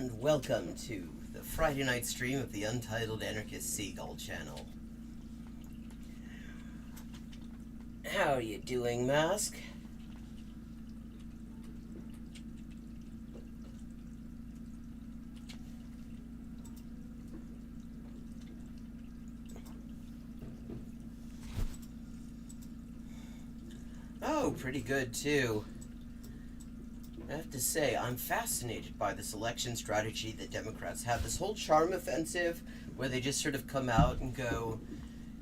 and welcome to the Friday night stream of the Untitled Anarchist Seagull channel. How are you doing, Mask? Oh, pretty good too. I have to say, I'm fascinated by this election strategy that Democrats have. This whole charm offensive, where they just sort of come out and go,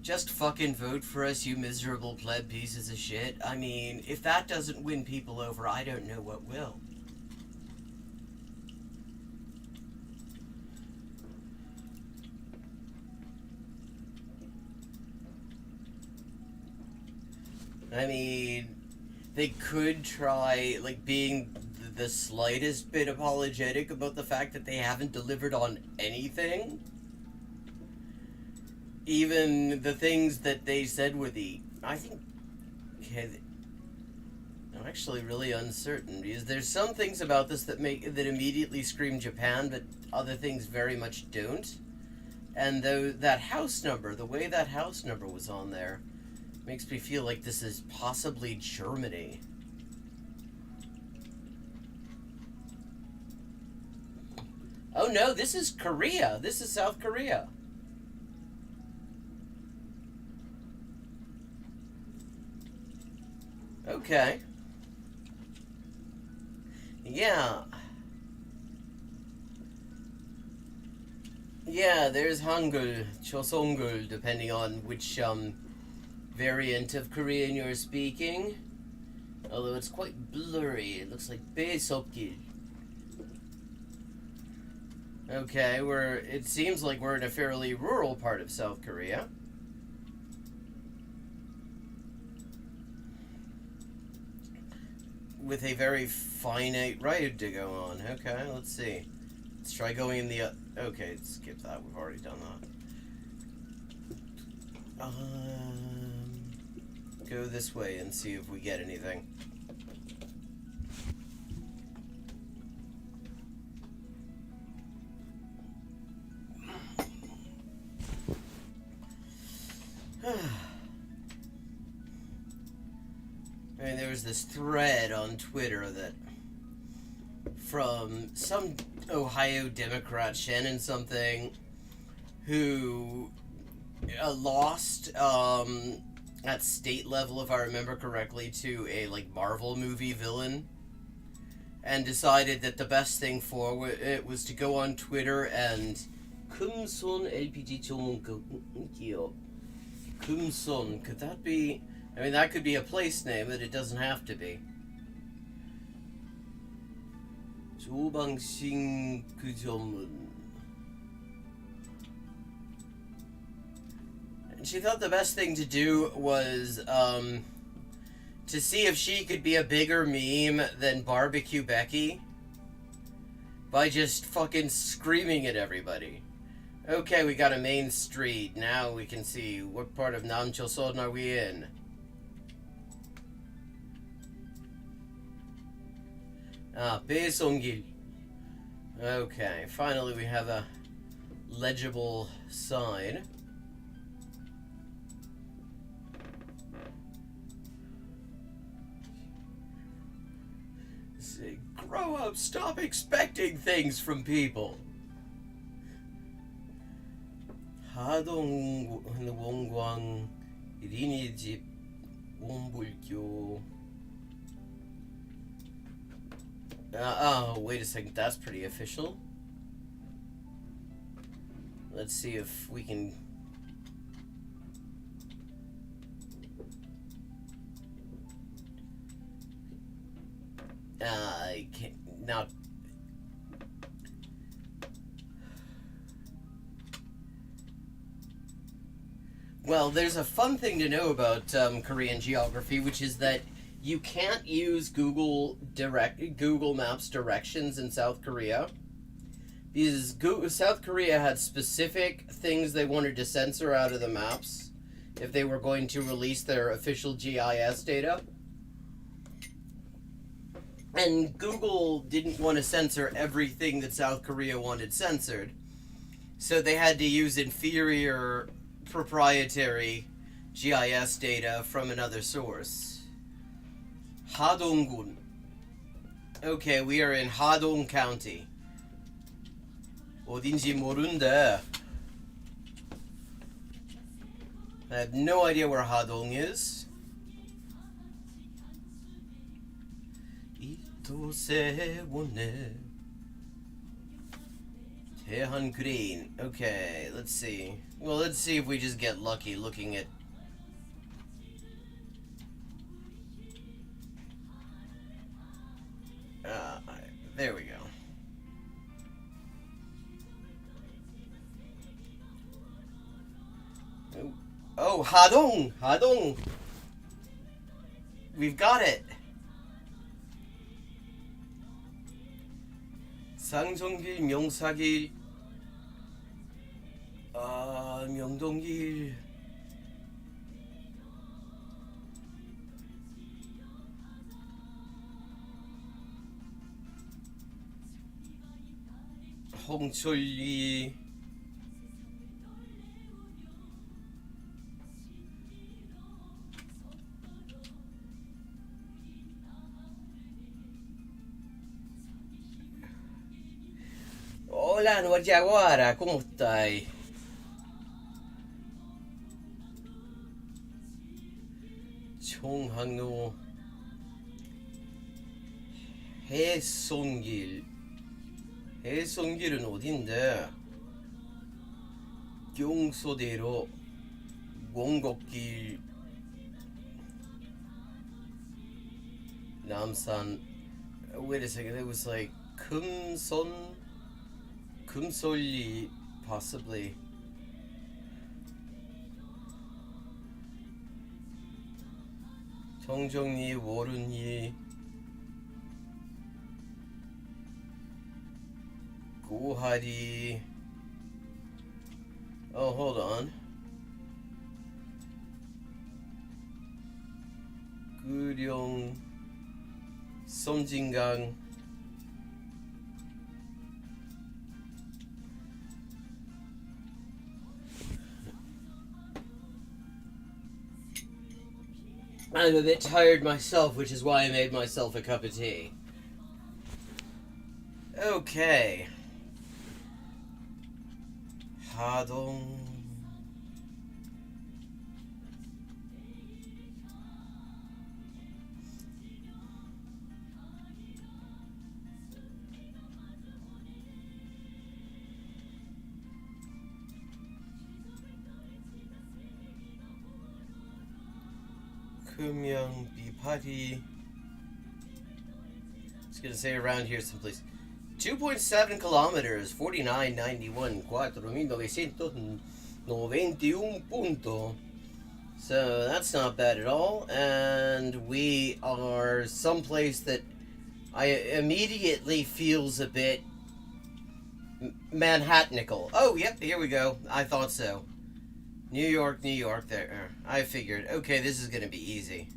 just fucking vote for us, you miserable pleb pieces of shit. I mean, if that doesn't win people over, I don't know what will. I mean, they could try, like, being the slightest bit apologetic about the fact that they haven't delivered on anything. Even the things that they said were I think, I'm actually really uncertain, because there's some things about this that immediately scream Japan, but other things very much don't. And that house number, the way that house number was on there, makes me feel like this is possibly Germany. Oh no, this is Korea. This is South Korea. Okay. Yeah. Yeah, there's Hangul, Chosongul, depending on which variant of Korean you're speaking. Although it's quite blurry. It looks like bespoke. Okay, it seems like we're in a fairly rural part of South Korea. With a very finite ride to go on. Okay, let's see. Let's try going in the... okay, skip that. We've already done that. Go this way and see if we get anything. I mean, there was this thread on Twitter that from some Ohio Democrat, Shannon something, who lost at state level, if I remember correctly, to a Marvel movie villain, and decided that the best thing for it was to go on Twitter and Kumson LPG Kumson, could that be? I mean, that could be a place name, but it doesn't have to be. 조방신 그점은. And she thought the best thing to do was to see if she could be a bigger meme than Barbecue Becky by just fucking screaming at everybody. Okay, we got a main street. Now we can see what part of Namchoson are we in. Baesongil. Okay, finally we have a legible sign. Say, grow up, stop expecting things from people. 하동 원광 리니집 원불교. Oh, wait a second, that's pretty official. Let's see if we can... I can't... Now... Well, there's a fun thing to know about Korean geography, which is that you can't use Google Maps directions in South Korea, because South Korea had specific things they wanted to censor out of the maps if they were going to release their official GIS data. And Google didn't want to censor everything that South Korea wanted censored. So they had to use inferior proprietary GIS data from another source. Hadong-gun. Okay, we are in Hadong County. 어딘지 모른데. I have no idea where Hadong is. 이토세원네. Taehan Green. Okay, let's see. Well, let's see if we just get lucky looking at... there we go. Oh, Hadong! Hadong! We've got it! 상정길, 명사길, 명동길. 홍철리. Hola, Nueva Jaguara, ¿cómo estáis? 총학로 해송길. 해송길은 어딘데? 경소대로 원곡길 남산. Wait a second, it was like 금솔리, possibly. 정정리, 워룬리, 고하리. Oh, hold on. 구룡, 섬진강. I'm a bit tired myself, which is why I made myself a cup of tea. Okay. Hadong. Kumyang Bipati. I was gonna say around here someplace. 2.7 kilometers, 4991, 4,991 punto. So that's not bad at all. And we are someplace that I immediately feels a bit Manhattanical. Oh, yep, here we go. I thought so. New York, there. I figured. Okay, this is gonna be easy.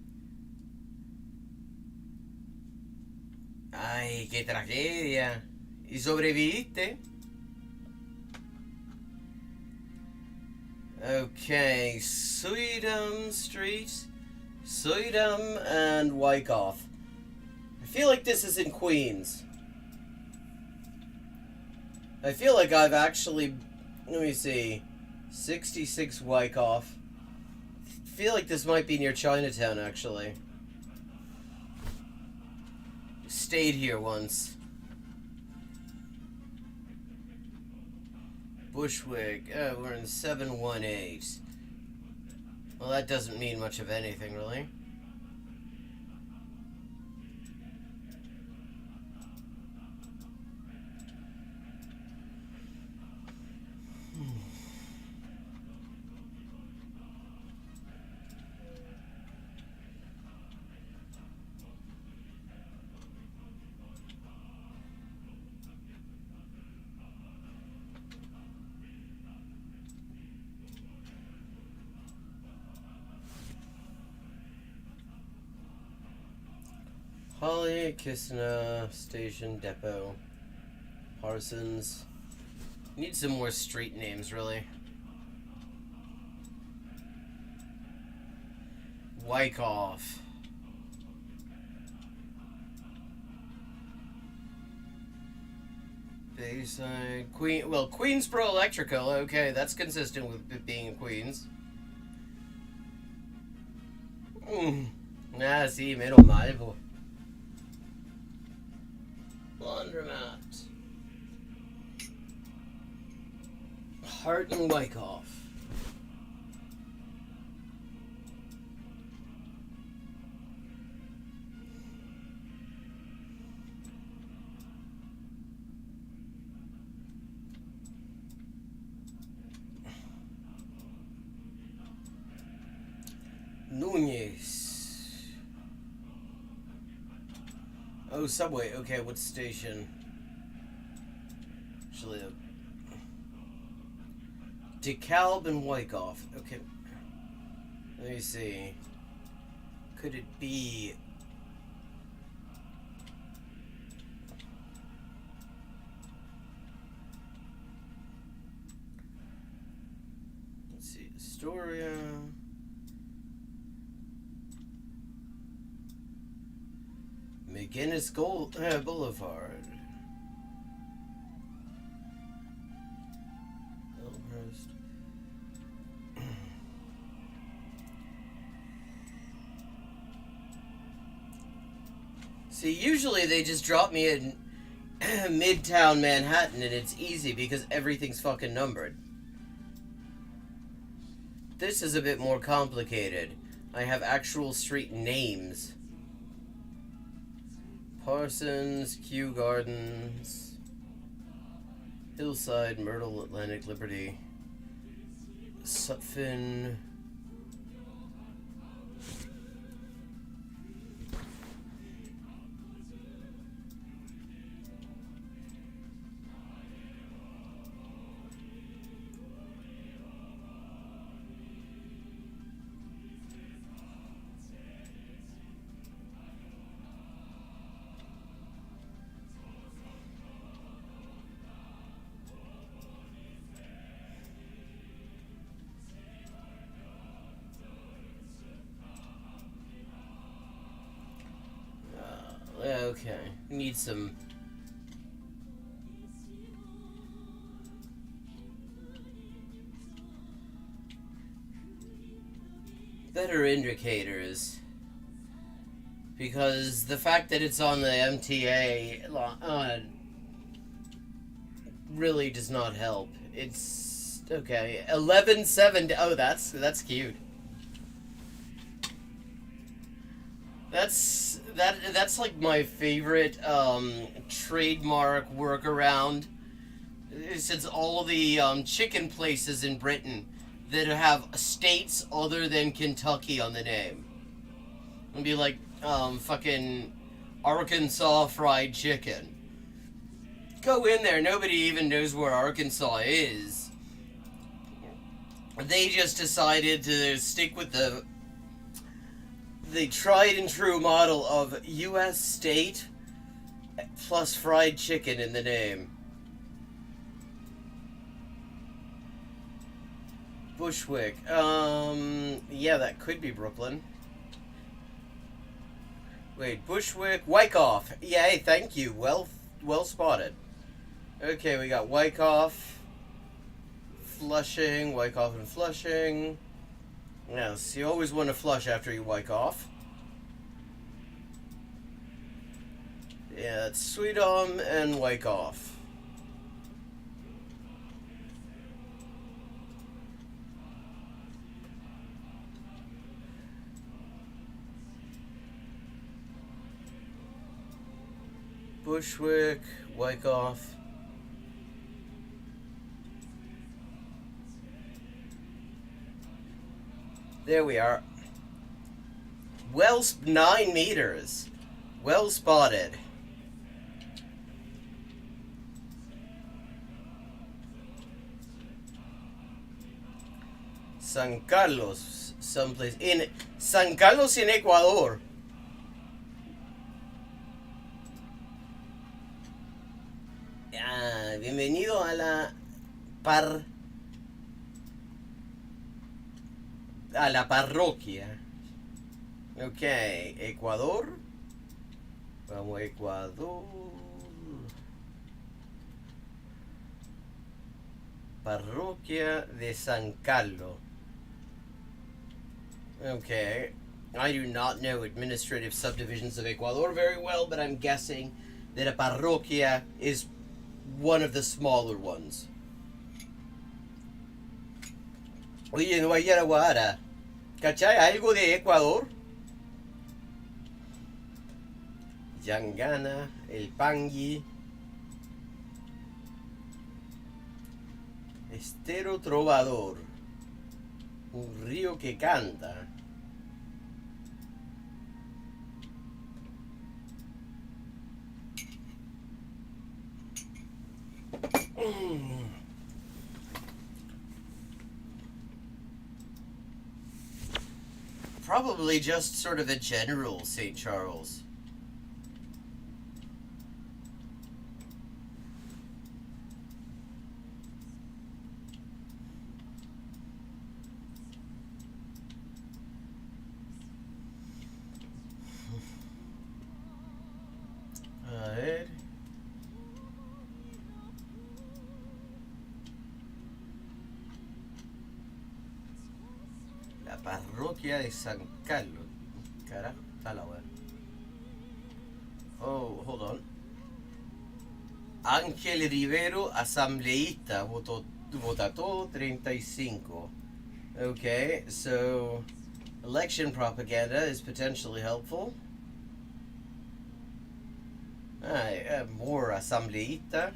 Ay, qué tragedia. ¿Y sobreviviste? Okay, Suidam Street, Suidam and Wyckoff. I feel like this is in Queens. I feel like I've actually... Let me see. 66 Wyckoff. I feel like this might be near Chinatown, actually. Stayed here once. Bushwick. Oh, we're in 718. Well, that doesn't mean much of anything, really. Holly, Kisna, Station, Depot, Parsons. Need some more street names, really. Wyckoff. Bayside, Queensboro Electrical. Okay, that's consistent with it being in Queens. Sí, menos mal, po. Laundromat. Hart and Wyckoff. Nunez. Oh, subway. Okay, what station? Actually, DeKalb and Wyckoff. Okay. Let me see. Could it be... Let's see. Astoria... McGinnis Boulevard. Elmhurst. See, usually they just drop me in Midtown Manhattan and it's easy because everything's fucking numbered. This is a bit more complicated. I have actual street names. Parsons, Kew Gardens, Hillside, Myrtle, Atlantic, Liberty, Sutphin, okay, need some better indicators, because the fact that it's on the MTA really does not help. It's okay. 11.7. Oh, that's cute. That's like my favorite trademark workaround. Since all the chicken places in Britain that have states other than Kentucky on the name. It'd be like fucking Arkansas fried chicken. Go in there, nobody even knows where Arkansas is. They just decided to stick with the tried and true model of U.S. state plus fried chicken in the name. Bushwick. Yeah, that could be Brooklyn. Wait, Bushwick, Wyckoff. Yay, thank you. Well spotted. Okay, we got Wyckoff, Flushing, Wyckoff and Flushing. Yes, you always want to flush after you Wyckoff. Yeah, it's Sweetum and Wyckoff. Bushwick, Wyckoff. There we are. Well, 9 meters. Well spotted. San Carlos, someplace in San Carlos in Ecuador. Bienvenido a par a la parroquia. Ok, Ecuador. Vamos a Ecuador. Parroquia de San Carlos. Okay. I do not know administrative subdivisions of Ecuador very well, but I'm guessing that a parroquia is one of the smaller ones. Oye, no vaya a Guadara. ¿Cachai? ¿Algo de Ecuador? Yangana, el Pangui. Estero Trovador. Un río que canta. Probably just sort of a general St. Charles. A ver. La parroquia de San Carlos. Carajo, está la wea. Oh, hold on. Ángel Rivero, asambleísta, votó 35. Okay, so election propaganda is potentially helpful. More asambleísta.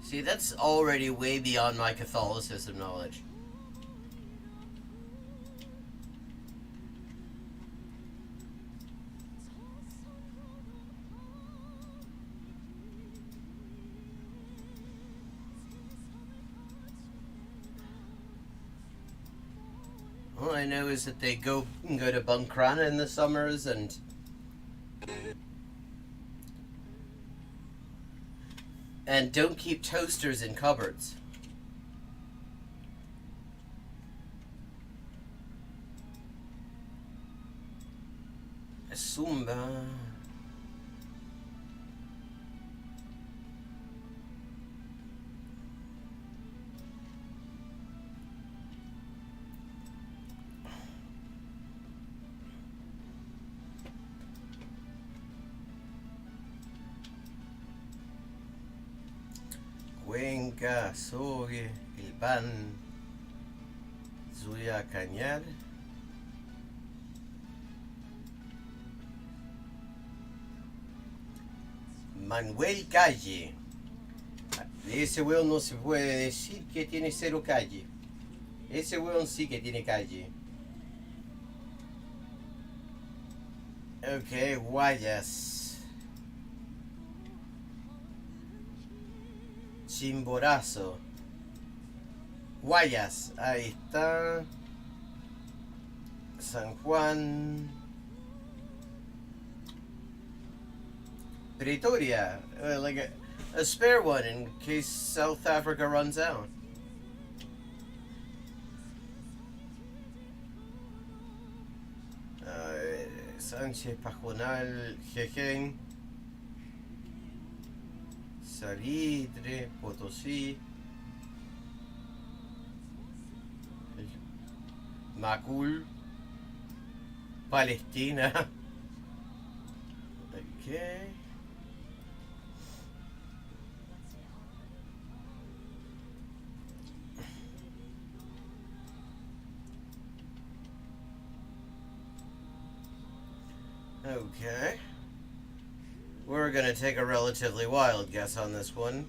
See, that's already way beyond my Catholicism knowledge. All I know is that they go to Bunkrana in the summers and don't keep toasters in cupboards. Zumba. Cuenca, Sogue, el pan, Zuya Cañar. Manuel Calle. De ese weón no se puede decir que tiene cero calle. Ese weón sí que tiene calle. Ok, Guayas. Chimborazo. Guayas, ahí está. San Juan. Pretoria, like a spare one in case South Africa runs out. Sánchez Pajonal, Jejen, Salitre, Potosí, Macul, Palestina. Okay. Okay. We're gonna take a relatively wild guess on this one.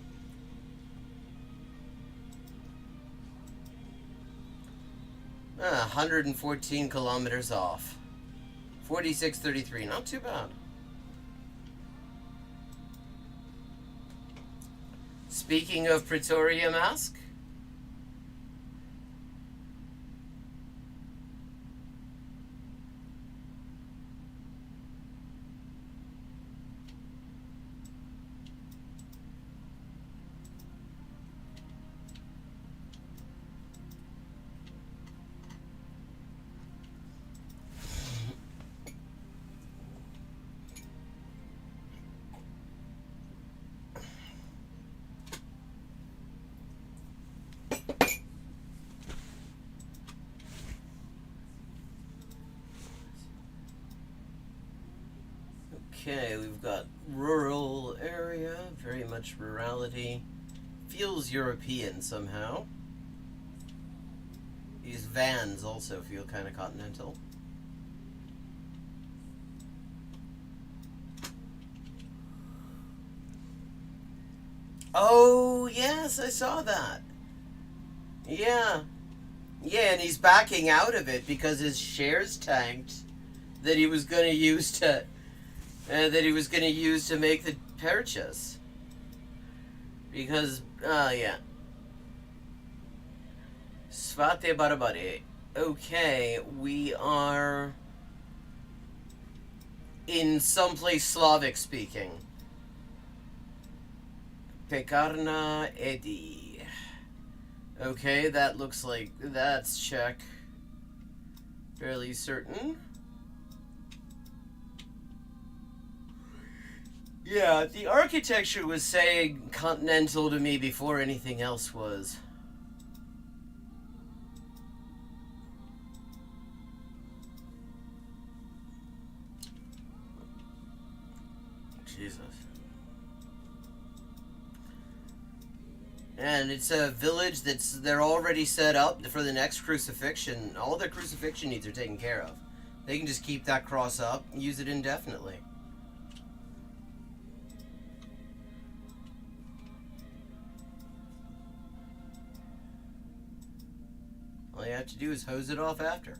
114 kilometers off. 46.33, not too bad. Speaking of Pretoria Mask, okay, we've got rural area, very much rurality. Feels European somehow. These vans also feel kind of continental. Oh, yes, I saw that. Yeah. Yeah, and he's backing out of it because his shares tanked that he was going to use to make the purchase. Because yeah. Svate Barabare. Okay, we are in someplace Slavic speaking. Pekarna Edi. Okay, that looks like that's Czech. Fairly certain. Yeah, the architecture was saying continental to me before anything else was. Jesus. And it's a village they're already set up for the next crucifixion. All their crucifixion needs are taken care of. They can just keep that cross up and use it indefinitely. All you have to do is hose it off after.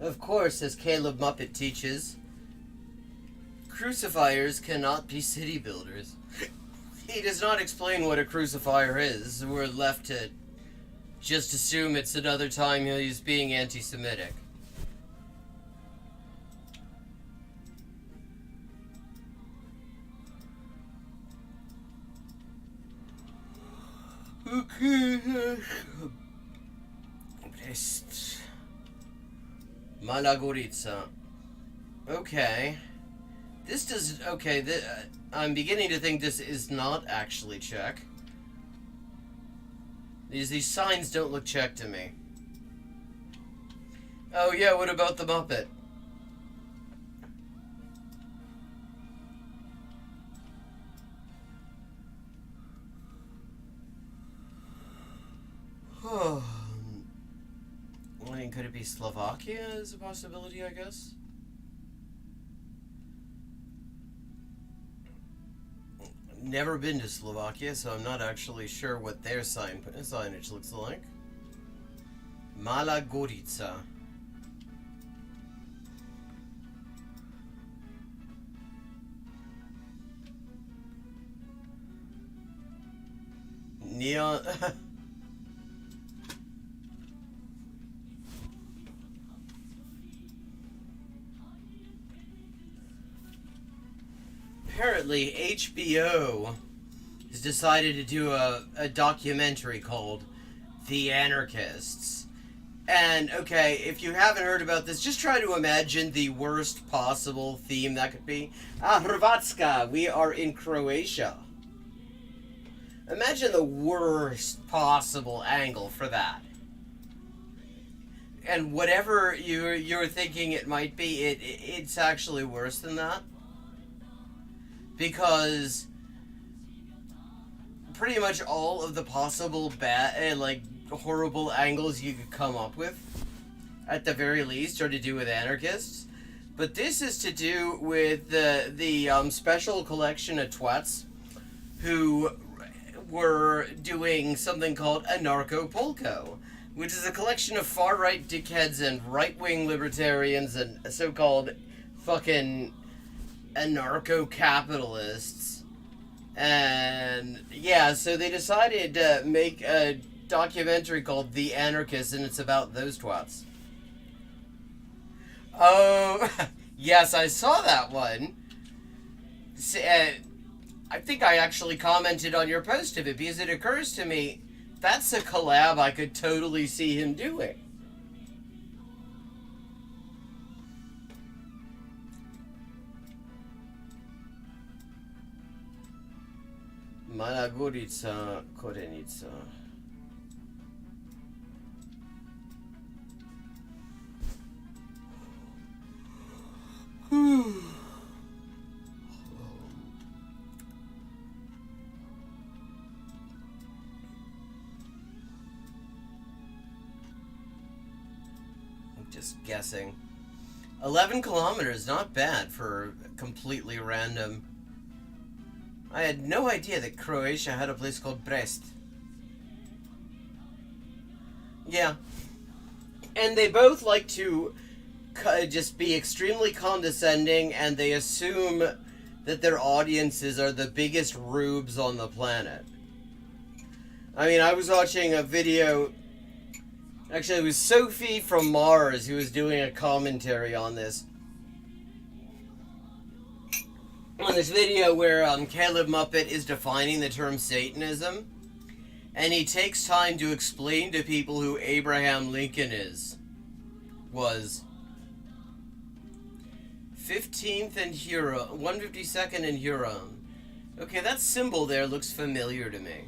Of course, as Caleb Muppet teaches, crucifiers cannot be city builders. He does not explain what a crucifier is. We're left to just assume it's another time he's being anti-Semitic. Okay. Malagorica. Okay. This does... Okay, I'm beginning to think this is not actually Czech. These signs don't look Czech to me. Oh yeah, what about the Muppet? I mean, could it be Slovakia as a possibility, I guess? Never been to Slovakia, so I'm not actually sure what their signage looks like. Mala Gorica. Neon... Apparently, HBO has decided to do a documentary called The Anarchists. And, okay, if you haven't heard about this, just try to imagine the worst possible theme that could be. Hrvatska, we are in Croatia. Imagine the worst possible angle for that. And whatever you're thinking it might be, it's actually worse than that. Because pretty much all of the possible bad, like, horrible angles you could come up with, at the very least, are to do with anarchists. But this is to do with the special collection of twats who were doing something called Anarcho-Polko, which is a collection of far-right dickheads and right-wing libertarians and so-called fucking anarcho-capitalists. And yeah, so they decided to make a documentary called The Anarchist, and it's about those twats. Oh, yes, I saw that one. I think I actually commented on your post of it because it occurs to me that's a collab I could totally see him doing. Malagorica Korenica. Just guessing. 11 kilometers, not bad for completely random. I had no idea that Croatia had a place called Brest. Yeah. And they both like to just be extremely condescending, and they assume that their audiences are the biggest rubes on the planet. I mean, I was watching a video. Actually, it was Sophie from Mars who was doing a commentary on this. On this video where Caleb Muppet is defining the term Satanism. And he takes time to explain to people who Abraham Lincoln was. 15th and Huron. 152nd and Huron. Okay, that symbol there looks familiar to me.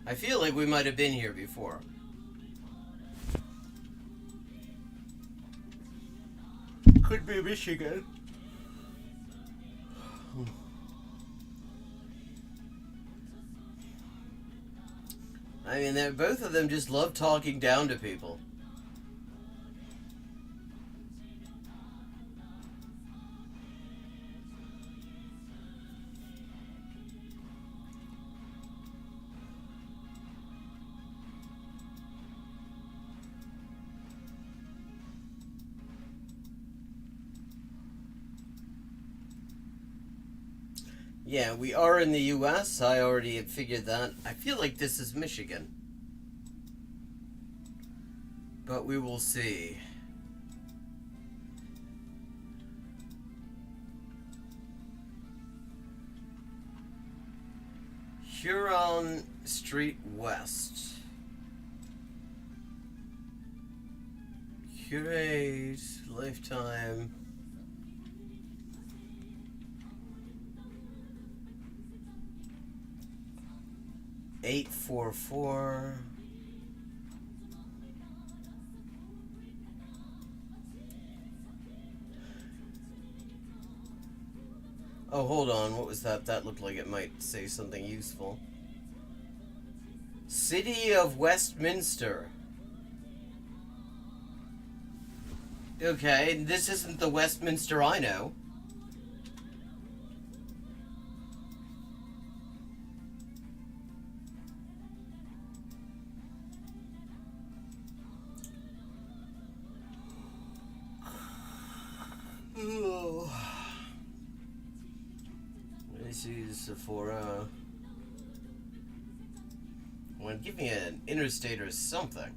I feel like we might have been here before. Could be Michigan. I mean, both of them just love talking down to people. Yeah, we are in the U.S. I already had figured that. I feel like this is Michigan. But we will see. Huron Street West. Curate, Lifetime. $844. Oh, hold on. What was that? That looked like it might say something useful. City of Westminster. Okay, this isn't the Westminster I know. This is Sephora. Well, give me an interstate or something.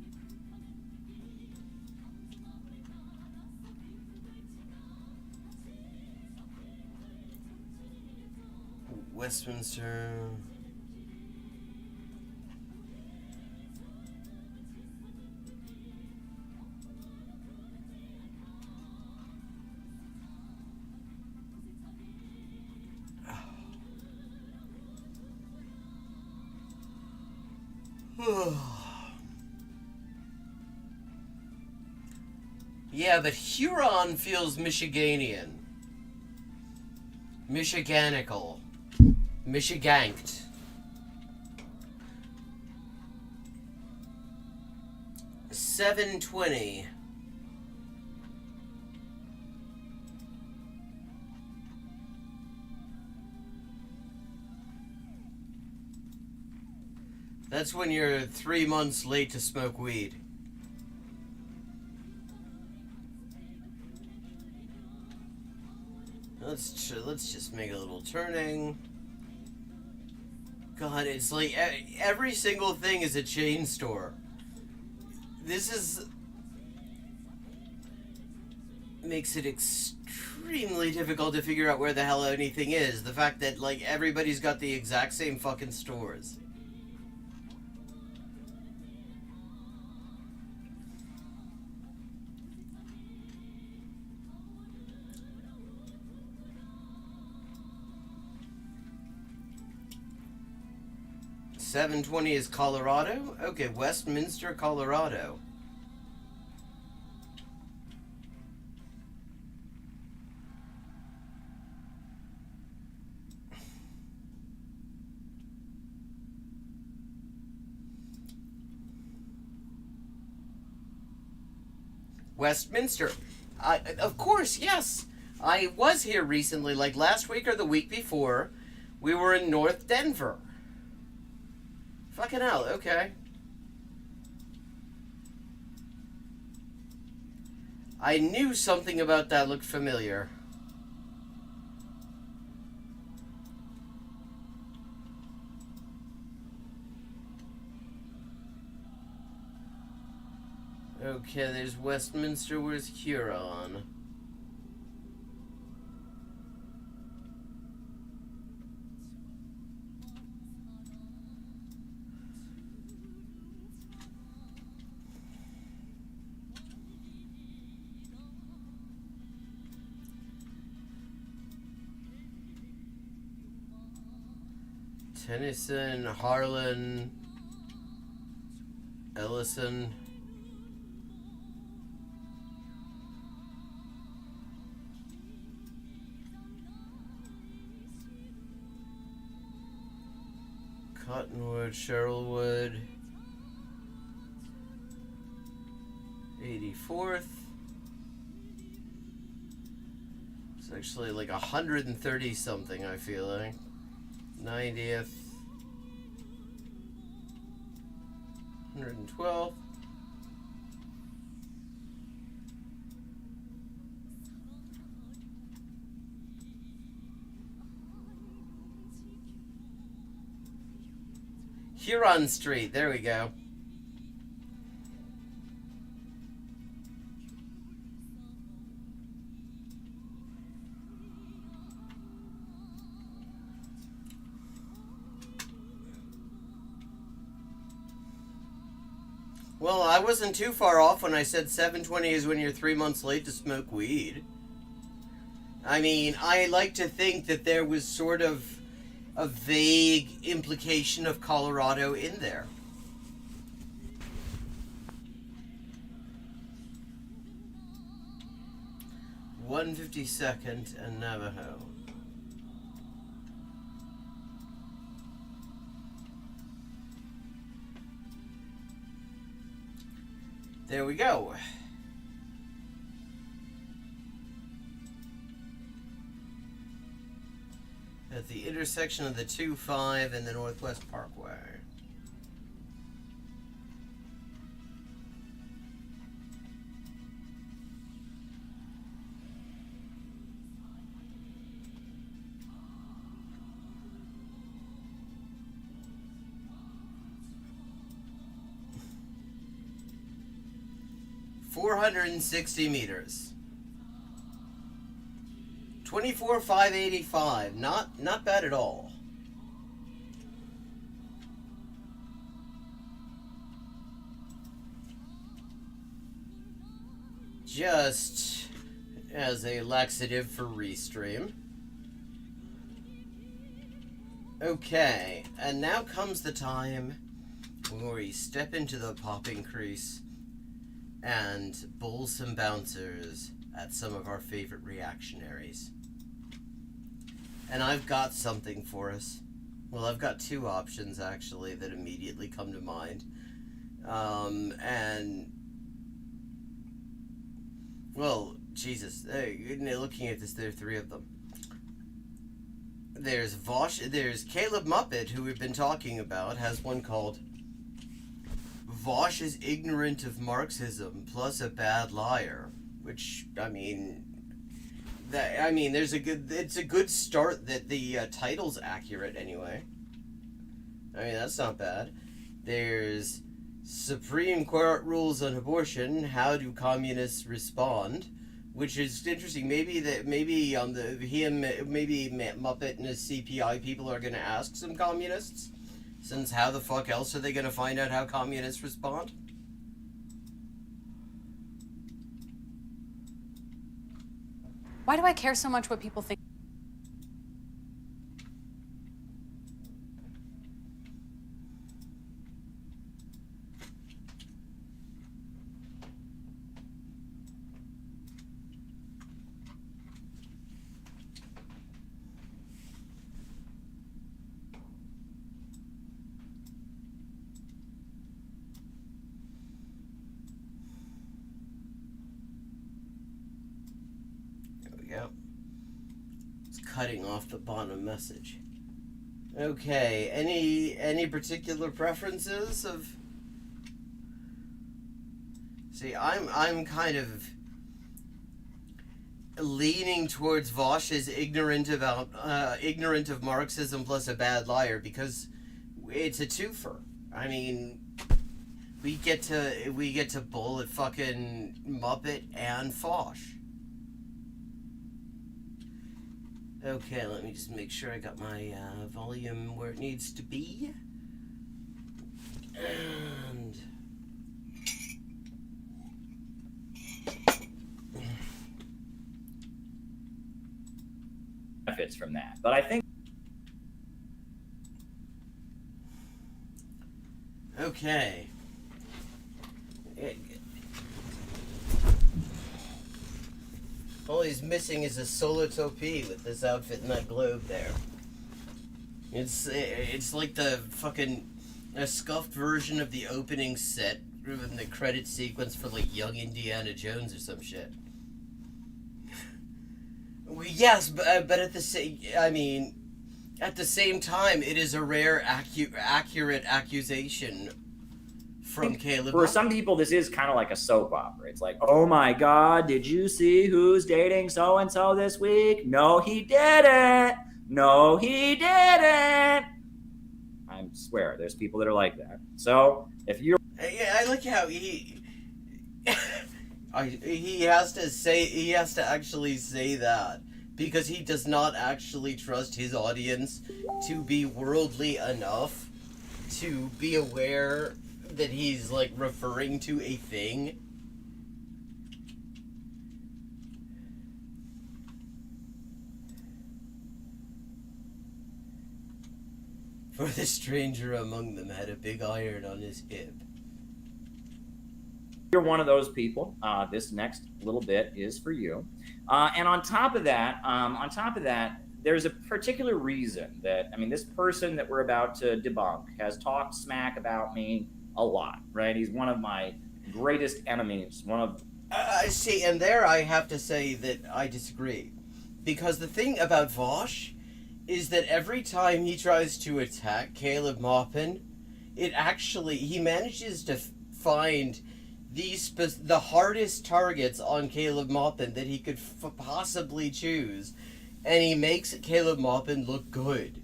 Westminster. Yeah, but Huron feels Michiganian. Michiganical. Michiganked. 720. That's when you're 3 months late to smoke weed. Let's just make a little turning. God, it's like every single thing is a chain store. This makes it extremely difficult to figure out where the hell anything is. The fact that like everybody's got the exact same fucking stores. $720 is Colorado? Okay, Westminster, Colorado. Westminster. Of course, yes. I was here recently, like last week or the week before. We were in North Denver. Fucking hell, okay. I knew something about that looked familiar. Okay, there's Westminster. Where's Huron? Tennyson, Harlan, Ellison. Cottonwood, Sherrilwood, 84th. It's actually like 130 something, I feel like. 90th. 112th. Huron Street, there we go. Well, I wasn't too far off when I said 720 is when you're 3 months late to smoke weed. I mean, I like to think that there was sort of a vague implication of Colorado in there. $152nd and Navajo. There we go. At the intersection of the 2-5 and the Northwest Parkway. $460 meters. 24,585. Not bad at all. Just as a laxative for restream. Okay, and now comes the time where we step into the popping crease and bowl some bouncers at some of our favorite reactionaries. And I've got something for us. Well, I've got two options, actually, that immediately come to mind. Well, Jesus, looking at this, there are three of them. There's Caleb Muppet, who we've been talking about, has one called Vosh is ignorant of Marxism plus a bad liar, which, it's a good start that the title's accurate anyway. That's not bad. There's Supreme Court rules on abortion. How do communists respond? Which is interesting. Maybe Muppet and his CPI people are going to ask some communists, since how the fuck else are they going to find out how communists respond? Why do I care so much what people think? Yep. It's cutting off the bottom message. Okay, any particular preferences of... See, I'm kind of leaning towards Vosh is ignorant of Marxism plus a bad liar, because it's a twofer. We get to bullet fucking Muppet and Fosh. Okay, let me just make sure I got my volume where it needs to be. And... benefits from that. But I think... Okay. All he's missing is a solo topi with this outfit and that globe there. It's like the fucking a scuffed version of the opening set in the credit sequence for like Young Indiana Jones or some shit. Well, yes, but at the same time, it is a rare accurate accusation from Caleb. For some people, this is kind of like a soap opera. It's like, oh my God, did you see who's dating so-and-so this week? No, he didn't. No, he didn't. I swear, there's people that are like that. So, if you're... Yeah, I like how he has to actually say that, because he does not actually trust his audience to be worldly enough to be aware that he's like referring to a thing. For the stranger among them had a big iron on his hip. You're one of those people, this next little bit is for you. And on top of that, there's a particular reason that, this person that we're about to debunk has talked smack about me a lot, right? He's one of my greatest enemies, See, and there I have to say that I disagree. Because the thing about Vosh is that every time he tries to attack Caleb Maupin, he manages to find the hardest targets on Caleb Maupin that he could possibly choose, and he makes Caleb Maupin look good.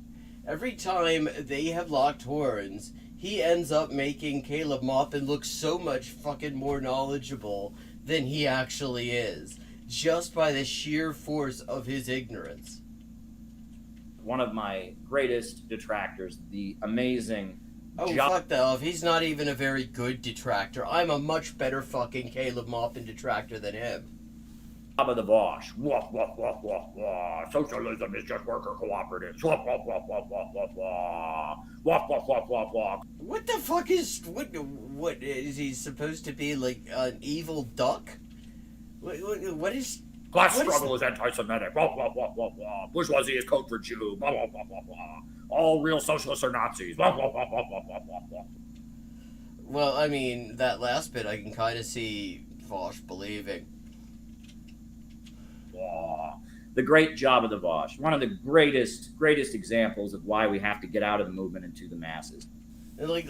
Every time they have locked horns, he ends up making Caleb Maupin look so much fucking more knowledgeable than he actually is, just by the sheer force of his ignorance. One of my greatest detractors, the amazing... fuck that off. He's not even a very good detractor. I'm a much better fucking Caleb Maupin detractor than him. Job of the Vosh. Wah, wah, wah, wah, wah. Socialism is just worker cooperatives. Wah, wah, wah, wah, wah, wah, wah. Wah, wah, wah, wah, wah. What the fuck is what is he supposed to be, like an evil duck? What is Class what struggle is anti-Semitic. Wah, wah, wah, wah, wah. Bourgeoisie is code for Jew. Wah, wah, wah, wah, wah. All real socialists are Nazis. Wah, wah, wah, wah, wah, wah, wah, wah. Well, I mean, that last bit I can kind of see Vosh believing. The great job of the Vosh. One of the greatest examples of why we have to get out of the movement into the masses. Like,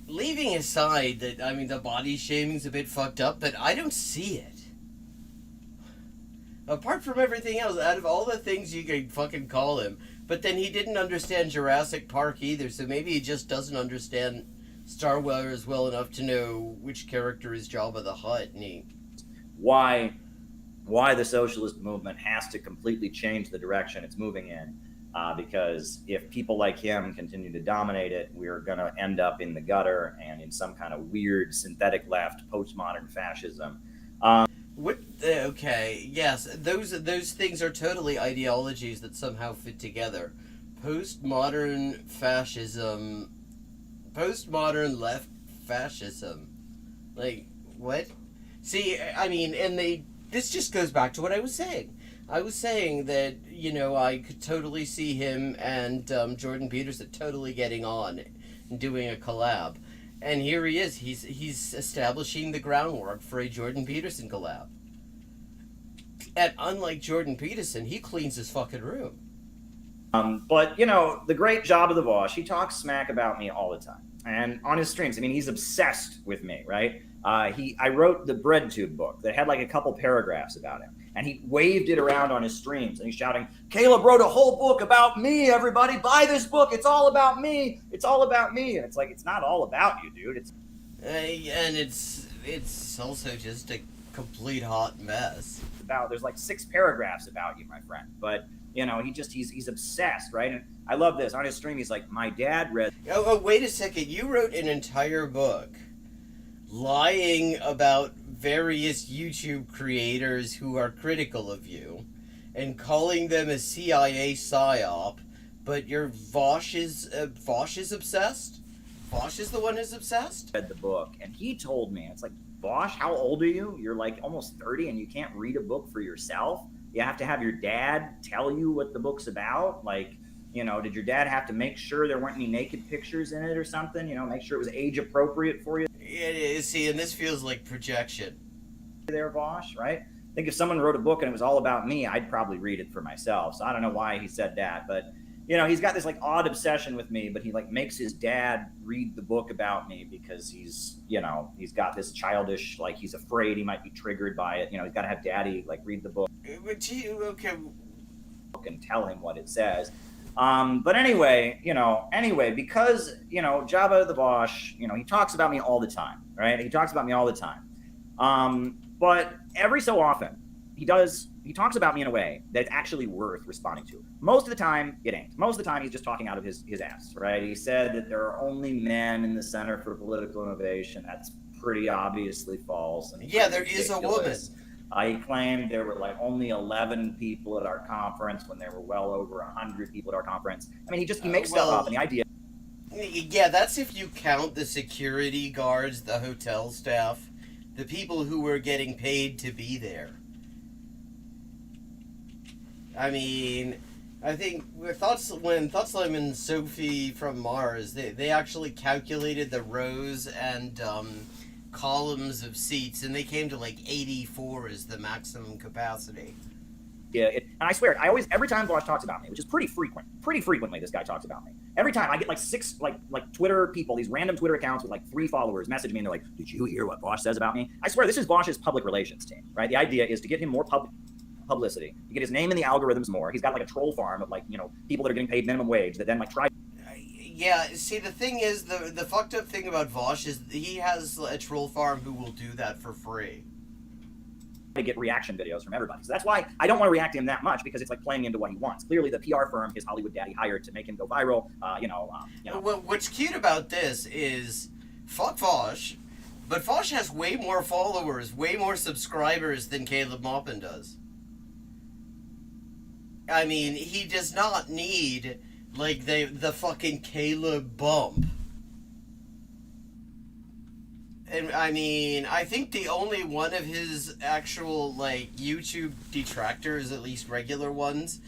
leaving aside that, I mean, the body shaming's a bit fucked up, but I don't see it. Apart from everything else, out of all the things you could fucking call him, but then he didn't understand Jurassic Park either, so maybe he just doesn't understand Star Wars well enough to know which character is Jabba the Hutt, and he... Why the socialist movement has to completely change the direction it's moving in, because if people like him continue to dominate it, we're going to end up in the gutter and in some kind of weird synthetic left postmodern fascism. Okay, yes, those things are totally ideologies that somehow fit together. Postmodern fascism, postmodern left fascism, like what? See, I mean, this just goes back to what I was saying. I was saying that, you know, I could totally see him and Jordan Peterson totally getting on and doing a collab. And here he is. He's establishing the groundwork for a Jordan Peterson collab. And unlike Jordan Peterson, he cleans his fucking room. But, you know, the great job of the Vosh, he talks smack about me all the time. And on his streams, I mean, he's obsessed with me, right? I wrote the BreadTube book that had like a couple paragraphs about him. And he waved it around on his streams. And he's shouting, Caleb wrote a whole book about me, everybody. Buy this book. It's all about me. It's all about me. And it's like, it's not all about you, dude. And it's also just a complete hot mess. There's like 6 paragraphs about you, my friend. But, you know, he's obsessed, right? And I love this. On his stream, he's like, my dad read... Oh, wait a second. You wrote an entire book lying about various YouTube creators who are critical of you and calling them a CIA psyop, but your Vosh is obsessed? Vosh is the one who's obsessed? Read the book, and he told me, it's like, Vosh, how old are you? You're like almost 30 and you can't read a book for yourself? You have to have your dad tell you what the book's about? Like, you know, did your dad have to make sure there weren't any naked pictures in it or something? You know, make sure it was age appropriate for you? It is, see, and this feels like projection. There, Vosh, right? I think if someone wrote a book and it was all about me, I'd probably read it for myself. So I don't know why he said that, but you know, he's got this like odd obsession with me, but he like makes his dad read the book about me because he's, you know, he's got this childish, like he's afraid he might be triggered by it. You know, he's got to have daddy like read the book. Okay. And tell him what it says. But anyway, because, you know, Jabba the Vosh, you know, he talks about me all the time, right? He talks about me all the time. But every so often he talks about me in a way that's actually worth responding to. Most of the time, it ain't. Most of the time, he's just talking out of his ass, right? He said that there are only men in the Center for Political Innovation. That's pretty obviously false. And yeah, there is a woman. He claimed there were like only 11 people at our conference when there were well over 100 people at our conference. I mean, he makes stuff up, and the idea... Yeah, that's if you count the security guards, the hotel staff, the people who were getting paid to be there. I mean, I think when Thoughtlime and Sophie from Mars, they actually calculated the rows and columns of seats, and they came to like 84 as the maximum capacity. Yeah, and I swear, every time Vosh talks about me, which is pretty frequently this guy talks about me. Every time I get like 6 like Twitter people, these random Twitter accounts with like 3 followers message me and they're like, did you hear what Vosh says about me? I swear, this is Vosh's public relations team, right? The idea is to get him more publicity, to get his name in the algorithms more. He's got like a troll farm of like, you know, people that are getting paid minimum wage that then like try. Yeah, see, the thing is, the fucked up thing about Vosh is he has a troll farm who will do that for free. To get reaction videos from everybody. So that's why I don't want to react to him that much, because it's like playing into what he wants. Clearly, the PR firm his Hollywood daddy hired to make him go viral. Well, what's cute about this is, fuck Vosh, But Vosh has way more followers, way more subscribers than Caleb Maupin does. I mean, he does not need, like, the fucking Caleb bump. And, I mean, I think the only one of his actual, like, YouTube detractors, at least regular ones,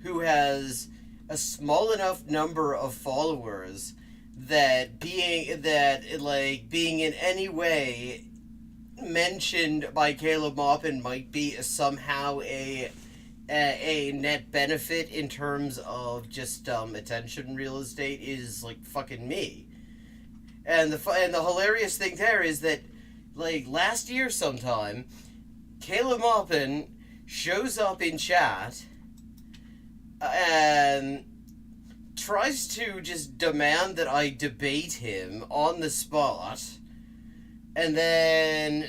who has a small enough number of followers that being in any way mentioned by Caleb Maupin might be somehow a net benefit in terms of just attention real estate is like fucking me. And the hilarious thing there is that, like, last year sometime, Caleb Maupin shows up in chat and tries to just demand that I debate him on the spot, and then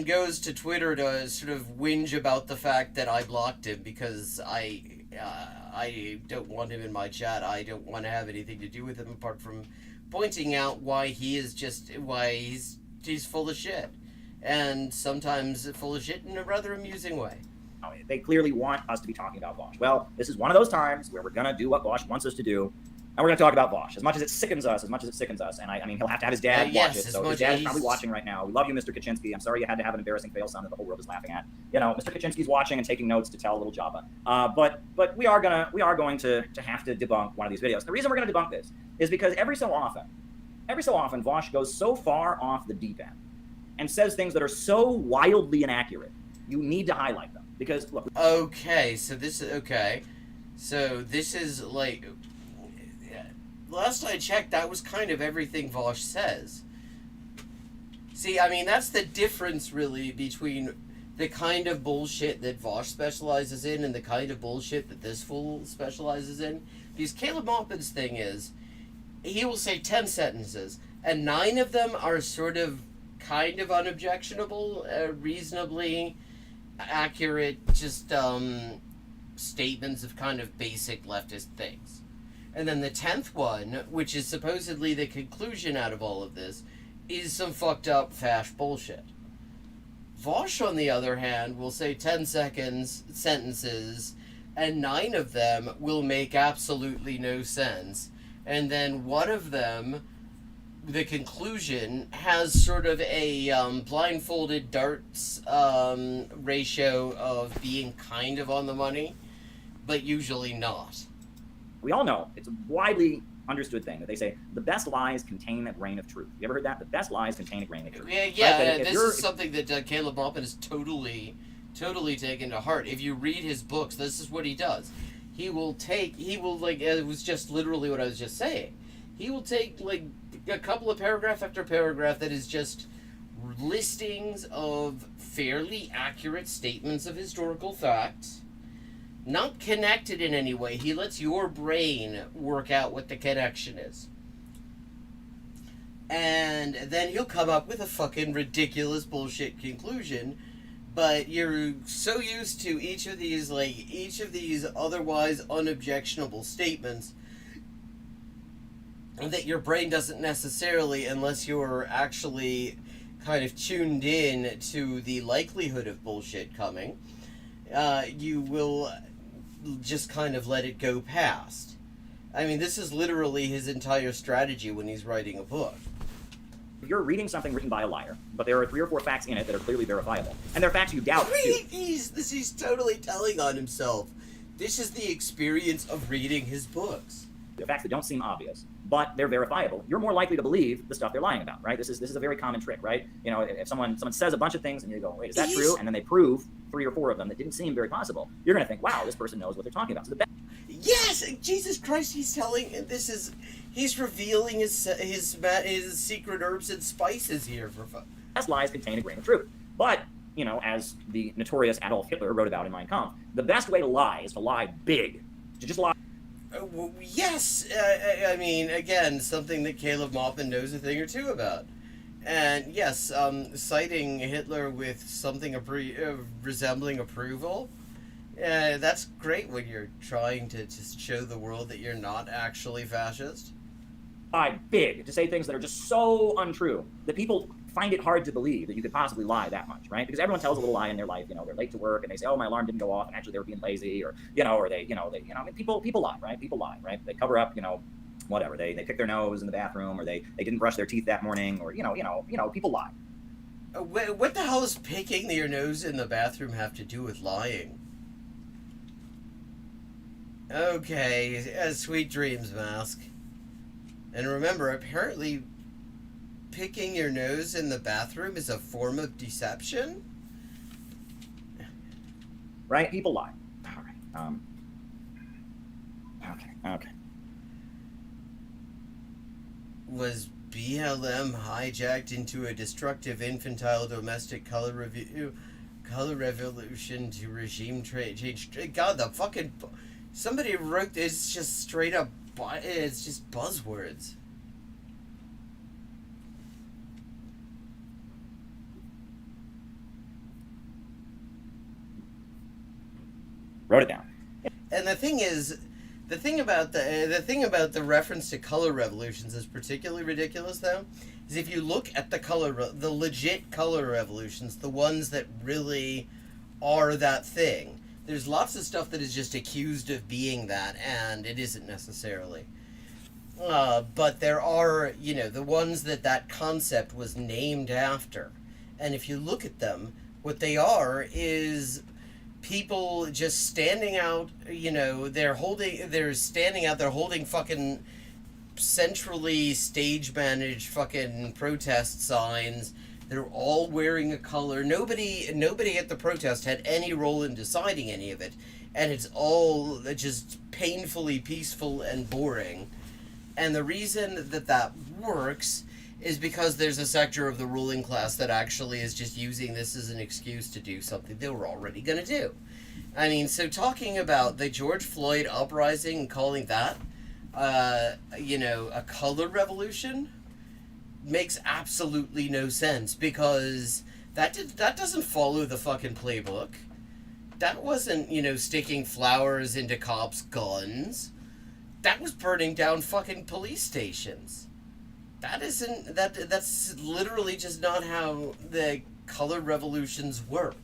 goes to Twitter to sort of whinge about the fact that I blocked him because I don't want him in my chat. I don't want to have anything to do with him apart from pointing out why he's full of shit, and sometimes full of shit in a rather amusing way. They clearly want us to be talking about Vosh. Well, this is one of those times where we're going to do what Vosh wants us to do, and we're going to talk about Vosh. As much as it sickens us, and I mean, he'll have to have his dad watch it, so his dad is probably watching right now. We love you, Mr. Kaczynski. I'm sorry you had to have an embarrassing fail son that the whole world is laughing at. You know, Mr. Kaczynski's watching and taking notes to tell little Java. But we are going to have to debunk one of these videos. The reason we're going to debunk this is because every so often, Vosh goes so far off the deep end and says things that are so wildly inaccurate, you need to highlight them. Because, look... Okay, so this is like... Last I checked, that was kind of everything Vosh says. See, I mean, that's the difference, really, between the kind of bullshit that Vosh specializes in and the kind of bullshit that this fool specializes in. Because Caleb Maupin's thing is, he will say 10 sentences, and 9 of them are sort of kind of unobjectionable, reasonably accurate, just statements of kind of basic leftist things. And then the 10th one, which is supposedly the conclusion out of all of this, is some fucked up fash bullshit. Vosh, on the other hand, will say 10 sentences, and 9 of them will make absolutely no sense. And then one of them, the conclusion, has sort of a blindfolded darts ratio of being kind of on the money, but usually not. We all know, it's a widely understood thing that they say, the best lies contain a grain of truth. You ever heard that? The best lies contain a grain of truth. Yeah, right? This is something that Caleb Maupin has totally taken to heart. If you read his books, this is what he does. He will like, it was just literally what I was just saying. He will take, like, a couple of paragraph after paragraph that is just listings of fairly accurate statements of historical facts, not connected in any way. He lets your brain work out what the connection is. And then he'll come up with a fucking ridiculous bullshit conclusion, but you're so used to each of these otherwise unobjectionable statements that your brain doesn't necessarily, unless you're actually kind of tuned in to the likelihood of bullshit coming, you will just kind of let it go past. I mean, this is literally his entire strategy when he's writing a book. If you're reading something written by a liar, but there are 3 or 4 facts in it that are clearly verifiable, and they're facts you doubt, too. He's totally telling on himself. This is the experience of reading his books. They're facts that don't seem obvious, but they're verifiable. You're more likely to believe the stuff they're lying about, right? This is a very common trick, right? You know, if someone says a bunch of things and you go, wait, is that true? And then they prove 3 or 4 of them that didn't seem very possible. You're going to think, wow, this person knows what they're talking about. So yes, Jesus Christ, he's revealing his secret herbs and spices here for fun. Best lies contain a grain of truth. But, you know, as the notorious Adolf Hitler wrote about in Mein Kampf, the best way to lie is to lie big. To just lie. Well, yes, I mean, again, something that Caleb Maupin knows a thing or two about. And yes, citing Hitler with something resembling approval, that's great when you're trying to just show the world that you're not actually fascist. Big, to say things that are just so untrue that people find it hard to believe that you could possibly lie that much, right? Because everyone tells a little lie in their life. You know, they're late to work and they say, "Oh, my alarm didn't go off," and actually they were being lazy, or or they, I mean, people lie, right? People lie, right? They cover up, whatever. They pick their nose in the bathroom, or they didn't brush their teeth that morning, or people lie. What the hell does picking your nose in the bathroom have to do with lying? Okay, sweet dreams, Mask. And remember, apparently, picking your nose in the bathroom is a form of deception? Right? People lie. All right. Okay. Was BLM hijacked into a destructive infantile domestic color revolution to regime change? God, the fucking... Somebody wrote this just straight up... It's just buzzwords. Wrote it down. And the thing about the reference to color revolutions is particularly ridiculous, though, is if you look at the legit color revolutions, the ones that really are that thing, there's lots of stuff that is just accused of being that, and it isn't necessarily. But there are, the ones that concept was named after. And if you look at them, what they are is people just standing out, they're standing out, they're holding fucking centrally stage managed fucking protest signs. They're all wearing a color. Nobody at the protest had any role in deciding any of it. And it's all just painfully peaceful and boring. And the reason that works is because there's a sector of the ruling class that actually is just using this as an excuse to do something they were already going to do. I mean, so talking about the George Floyd uprising and calling that, a color revolution makes absolutely no sense, because that doesn't follow the fucking playbook. That wasn't, sticking flowers into cops' guns. That was burning down fucking police stations. That's literally just not how the color revolutions work.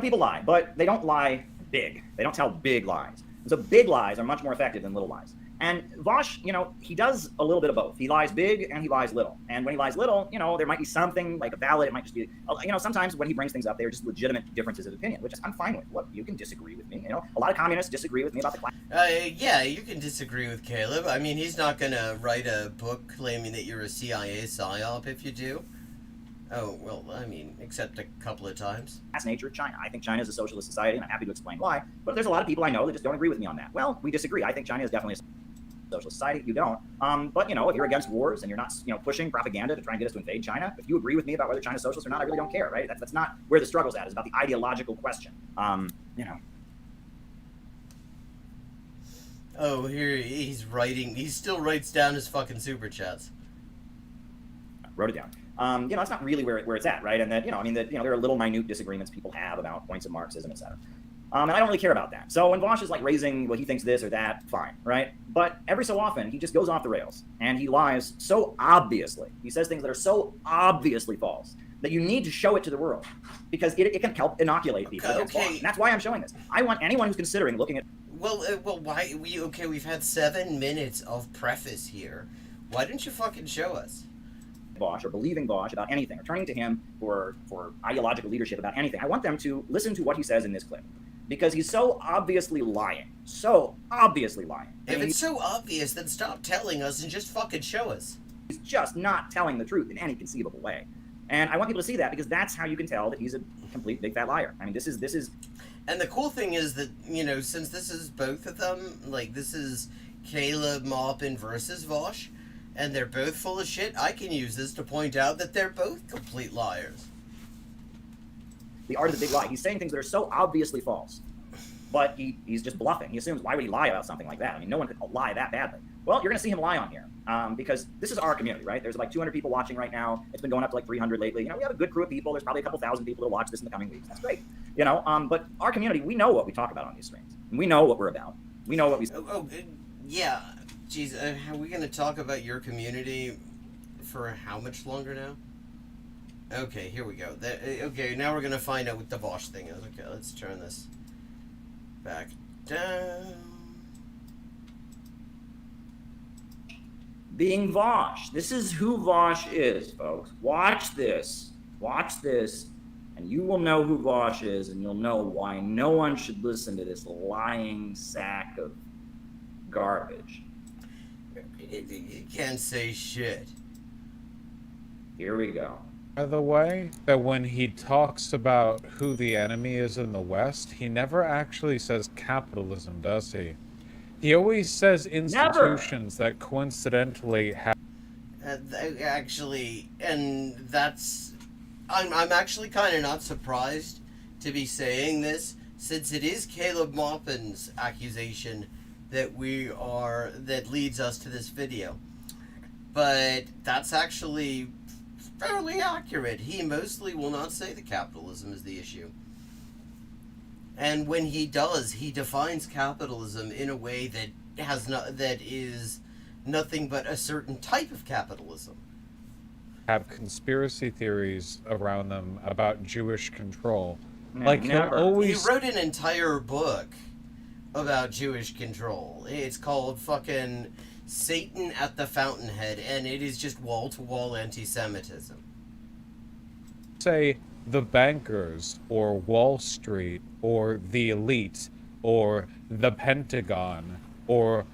People lie, but they don't lie big. They don't tell big lies. And so big lies are much more effective than little lies. And Vosh, he does a little bit of both. He lies big and he lies little. And when he lies little, there might be something like a valid, it might just be, sometimes when he brings things up, they're just legitimate differences of opinion, which I'm fine with. Look, you can disagree with me. A lot of communists disagree with me about the class. Yeah, you can disagree with Caleb. I mean, he's not going to write a book claiming that you're a CIA psyop if you do. Oh, well, I mean, except a couple of times. That's nature of China. I think China is a socialist society, and I'm happy to explain why. But there's a lot of people I know that just don't agree with me on that. Well, we disagree. I think China is definitely a socialist society. You don't. But, if you're against wars and you're not, pushing propaganda to try and get us to invade China, if you agree with me about whether China's socialist or not, I really don't care, right? That's not where the struggle's at. It's about the ideological question. Oh, here he's writing. He still writes down his fucking super chats. Wrote it down. It's not really where it's at, right? And that, there are little minute disagreements people have about points of Marxism, et cetera. And I don't really care about that. So when Vosh is like raising, well, he thinks this or that, fine, right? But every so often, he just goes off the rails and he lies so obviously. He says things that are so obviously false that you need to show it to the world, because it can help inoculate people against Vosh. And that's why I'm showing this. I want anyone who's considering looking at... Why? We've had 7 minutes of preface here. Why didn't you fucking show us? Vosh, or believing Vosh about anything, or turning to him for ideological leadership about anything. I want them to listen to what he says in this clip, because he's so obviously lying. So obviously lying. If it's so obvious, then stop telling us and just fucking show us. He's just not telling the truth in any conceivable way. And I want people to see that, because that's how you can tell that he's a complete big fat liar. I mean, this is... And the cool thing is that, since this is both of them, like, this is Caleb Maupin versus Vosh, and they're both full of shit, I can use this to point out that they're both complete liars. The art of the big lie. He's saying things that are so obviously false, but he's just bluffing. He assumes, why would he lie about something like that? I mean, no one could lie that badly. Well, you're going to see him lie on here, because this is our community, right? There's like 200 people watching right now. It's been going up to like 300 lately. We have a good crew of people. There's probably a couple thousand people that'll watch this in the coming weeks. That's great. But our community, we know what we talk about on these streams. And we know what we're about. We know what we... Yeah. Jeez, are we going to talk about your community for how much longer now? Okay, here we go. Okay, now we're gonna find out what the Vosh thing is. Okay, let's turn this back down. Being Vosh. This is who Vosh is, folks. Watch this, and you will know who Vosh is, and you'll know why no one should listen to this lying sack of garbage. You can't say shit. Here we go. By the way, that when he talks about who the enemy is in the West, he never actually says capitalism, does he? He always says institutions that coincidentally have. Actually, and that's. I'm actually kind of not surprised to be saying this, since it is Caleb Maupin's accusation that leads us to this video. But that's actually fairly accurate. He mostly will not say that capitalism is the issue. And when he does, he defines capitalism in a way that that is nothing but a certain type of capitalism. Have conspiracy theories around them about Jewish control. No, Like, he'll always. He wrote an entire book about Jewish control. It's called fucking Satan at the Fountainhead, and it is just wall-to-wall anti-Semitism. Say the bankers, or Wall Street, or the elite, or the Pentagon, or.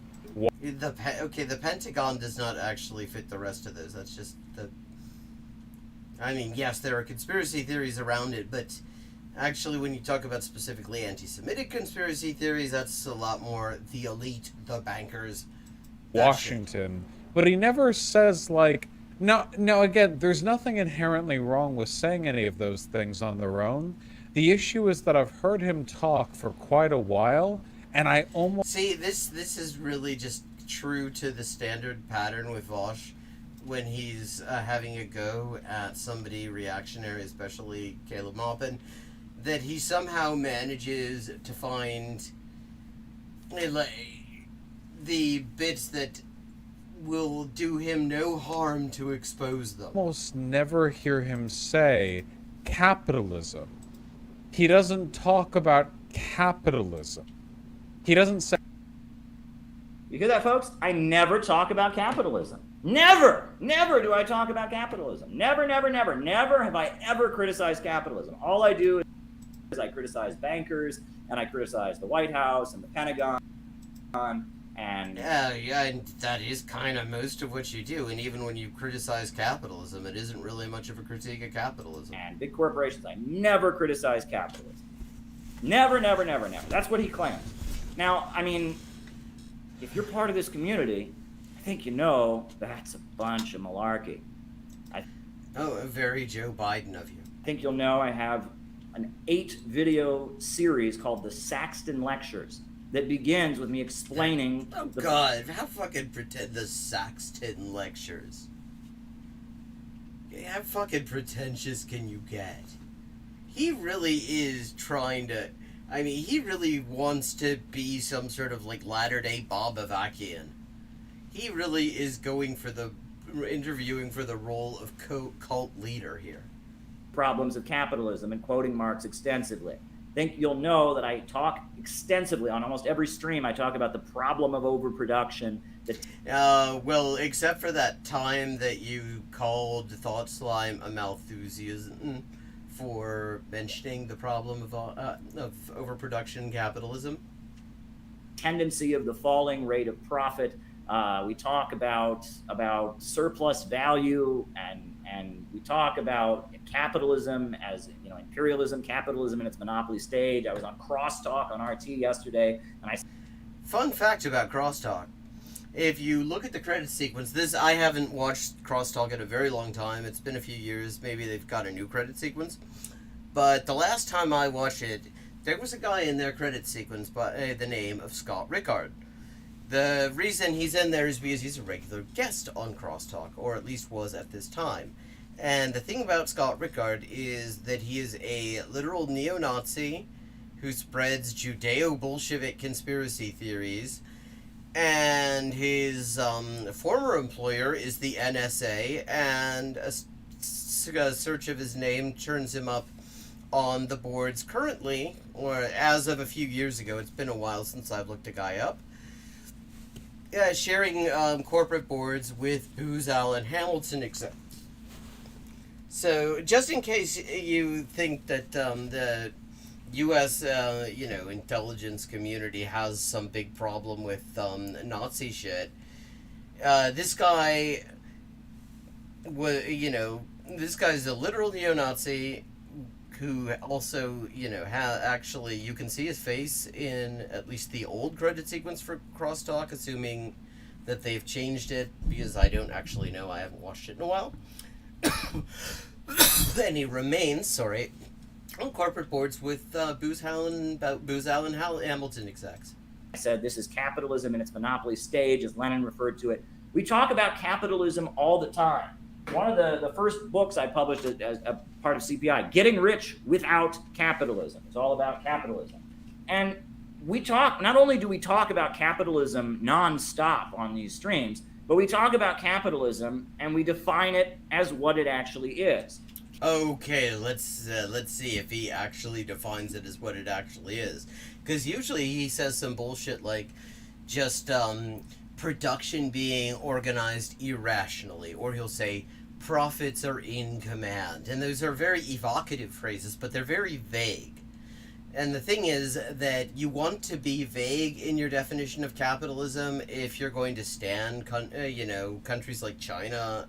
The Pentagon does not actually fit the rest of those. That's just the. I mean, yes, there are conspiracy theories around it, but actually, when you talk about specifically anti-Semitic conspiracy theories, that's a lot more the elite, the bankers, Washington. But he never says, like, no, again, there's nothing inherently wrong with saying any of those things on their own. The issue is that I've heard him talk for quite a while, and I almost... See, this is really just true to the standard pattern with Vosh when he's having a go at somebody reactionary, especially Caleb Maupin, that he somehow manages to find the bits that will do him no harm to expose them. Almost never hear him say capitalism. He doesn't talk about capitalism. He doesn't say... You hear that, folks? I never talk about capitalism. Never do I talk about capitalism. Never have I ever criticized capitalism. All I do is I criticize bankers, and I criticize the White House and the Pentagon, and... Yeah, and that is kind of most of what you do, and even when you criticize capitalism, it isn't really much of a critique of capitalism. And big corporations, I never criticize capitalism. Never. That's what he claims. Now, I mean, if you're part of this community, I think you know that's a bunch of malarkey. Oh, very Joe Biden of you. I think you'll know I have an 8-video series called the Saxton Lectures that begins with me explaining... Oh, God, how fucking pretend the Saxton Lectures. How fucking pretentious can you get? He really is trying to... I mean, he really wants to be some sort of, like, latter-day Bob Avakian. He really is going for interviewing for the role of cult leader here. Problems of capitalism and quoting Marx extensively. I think you'll know that I talk extensively on almost every stream. I talk about the problem of overproduction. Well, except for that time that you called Thought Slime a Malthusian for mentioning the problem of overproduction capitalism. Tendency of the falling rate of profit. We talk about surplus value, and we talk about capitalism as, you know, imperialism, capitalism in its monopoly stage. I was on Crosstalk on RT yesterday, and Fun fact about Crosstalk. If you look at the credit sequence, I haven't watched Crosstalk in a very long time. It's been a few years. Maybe they've got a new credit sequence. But the last time I watched it, there was a guy in their credit sequence by the name of Scott Rickard. The reason he's in there is because he's a regular guest on Crosstalk, or at least was at this time. And the thing about Scott Rickard is that he is a literal neo-Nazi who spreads Judeo-Bolshevik conspiracy theories, and his former employer is the NSA, and search of his name turns him up on the boards currently, or as of a few years ago. It's been a while since I've looked a guy up. Sharing corporate boards with Booz Allen Hamilton exec. So, just in case you think that the U.S. Intelligence community has some big problem with Nazi shit, this guy this guy's a literal neo-Nazi who also, actually, you can see his face in at least the old credit sequence for Crosstalk, assuming that they've changed it, because I don't actually know, I haven't watched it in a while. And he remains, on corporate boards with Booz Allen Hamilton execs. I said this is capitalism in its monopoly stage, as Lenin referred to it. We talk about capitalism all the time. One of the first books I published as a part of CPI, Getting Rich Without Capitalism. It's all about capitalism. And we talk, not only do we talk about capitalism nonstop on these streams, but we talk about capitalism and we define it as what it actually is. Okay, let's see if he actually defines it as what it actually is. Because usually he says some bullshit like just production being organized irrationally, or he'll say profits are in command. And those are very evocative phrases, but they're very vague. And the thing is that you want to be vague in your definition of capitalism if you're going to stand, countries like China,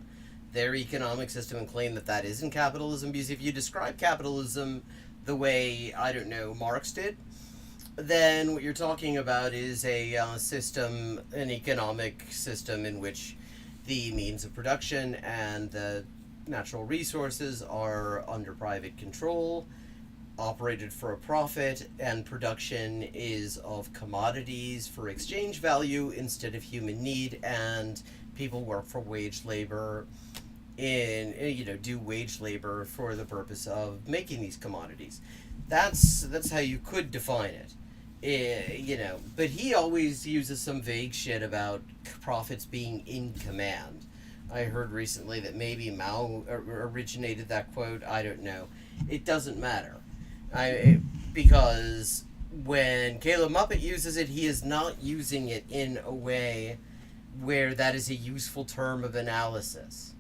their economic system, and claim that that isn't capitalism. Because if you describe capitalism the way, Marx did, then what you're talking about is a system, an economic system in which the means of production and the natural resources are under private control, operated for a profit, and production is of commodities for exchange value instead of human need, and people work for wage labor do wage labor for the purpose of making these commodities. That's how you could define it. But he always uses some vague shit about profits being in command. I heard recently that maybe Mao originated that quote. I don't know. It doesn't matter. Because when Caleb Muppet uses it, he is not using it in a way where that is a useful term of analysis.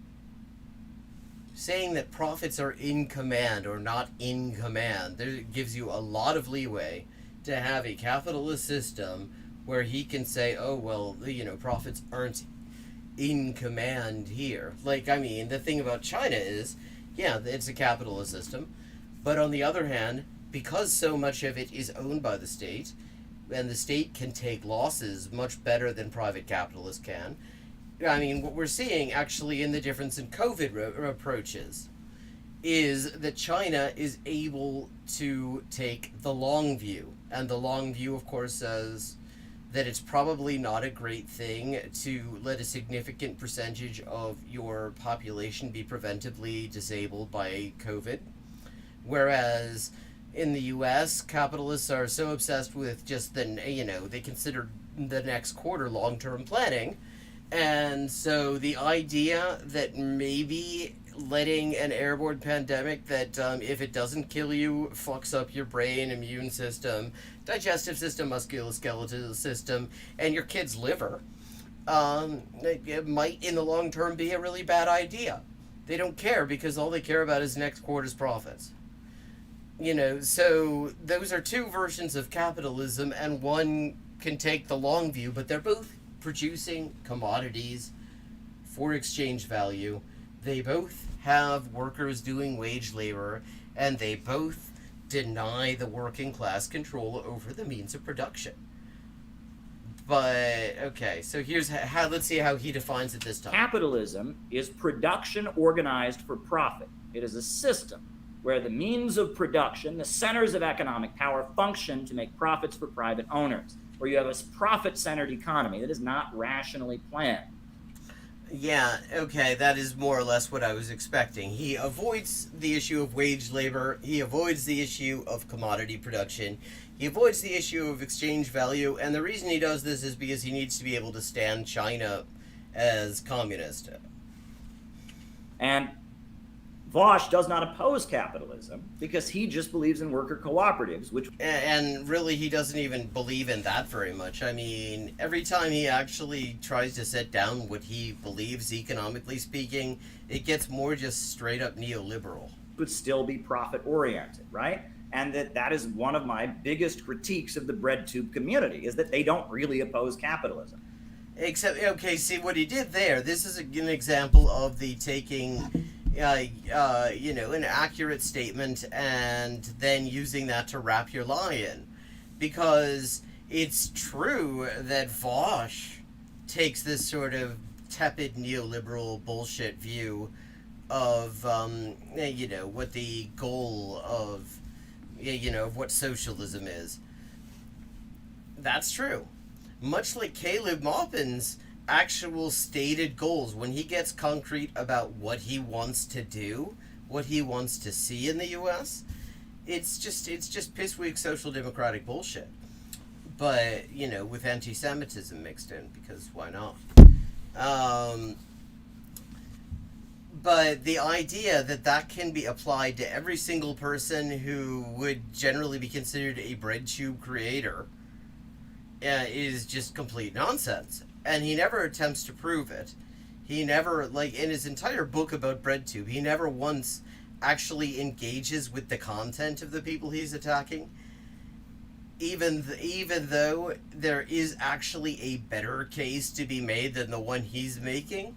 Saying that profits are in command or not in command, there gives you a lot of leeway to have a capitalist system where he can say, oh, well, profits aren't in command here. The thing about China is, yeah, it's a capitalist system, but on the other hand, because so much of it is owned by the state, and the state can take losses much better than private capitalists can, what we're seeing actually in the difference in COVID approaches is that China is able to take the long view. And the long view, of course, says that it's probably not a great thing to let a significant percentage of your population be preventively disabled by COVID. Whereas in the U.S., capitalists are so obsessed with just they consider the next quarter long-term planning. And so the idea that maybe letting an airborne pandemic that, if it doesn't kill you, fucks up your brain, immune system, digestive system, musculoskeletal system, and your kid's liver, it might in the long term be a really bad idea. They don't care because all they care about is next quarter's profits. So those are two versions of capitalism, and one can take the long view, but they're both producing commodities for exchange value. They both have workers doing wage labor, and they both deny the working class control over the means of production. But, okay, so let's see how he defines it this time. Capitalism is production organized for profit. It is a system where the means of production, the centers of economic power, function to make profits for private owners, where you have a profit-centered economy that is not rationally planned. Yeah, okay, that is more or less what I was expecting. He avoids the issue of wage labor, he avoids the issue of commodity production, he avoids the issue of exchange value, and the reason he does this is because he needs to be able to stand China as communist. And Vosh does not oppose capitalism because he just believes in worker cooperatives, which... And really, he doesn't even believe in that very much. I mean, every time he actually tries to set down what he believes, economically speaking, it gets more just straight up neoliberal. would still be profit-oriented, right? And that is one of my biggest critiques of the breadtube community, is that they don't really oppose capitalism. Except, okay, see what he did there. This is an example of the taking, an accurate statement and then using that to wrap your lie in. Because it's true that Vosh takes this sort of tepid neoliberal bullshit view of, what the goal of, what socialism is. That's true. Much like Caleb Maupin's actual stated goals, when he gets concrete about what he wants to do, what he wants to see in the U.S., it's just pissweak social democratic bullshit. But, with anti-Semitism mixed in, because why not? But the idea that can be applied to every single person who would generally be considered a breadtube creator is just complete nonsense. And he never attempts to prove it. He never, in his entire book about breadtube, he never once actually engages with the content of the people he's attacking. Even though there is actually a better case to be made than the one he's making.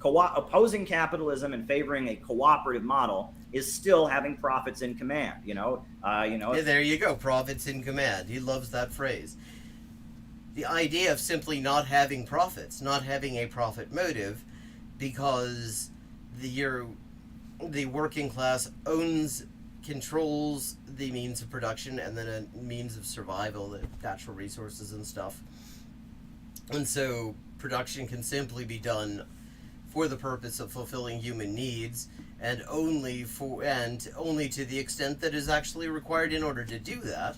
Opposing capitalism and favoring a cooperative model is still having profits in command. There you go, profits in command. He loves that phrase. The idea of simply not having profits, not having a profit motive, because the working class controls the means of production and then a means of survival, the natural resources and stuff. And so production can simply be done for the purpose of fulfilling human needs, and only to the extent that is actually required in order to do that.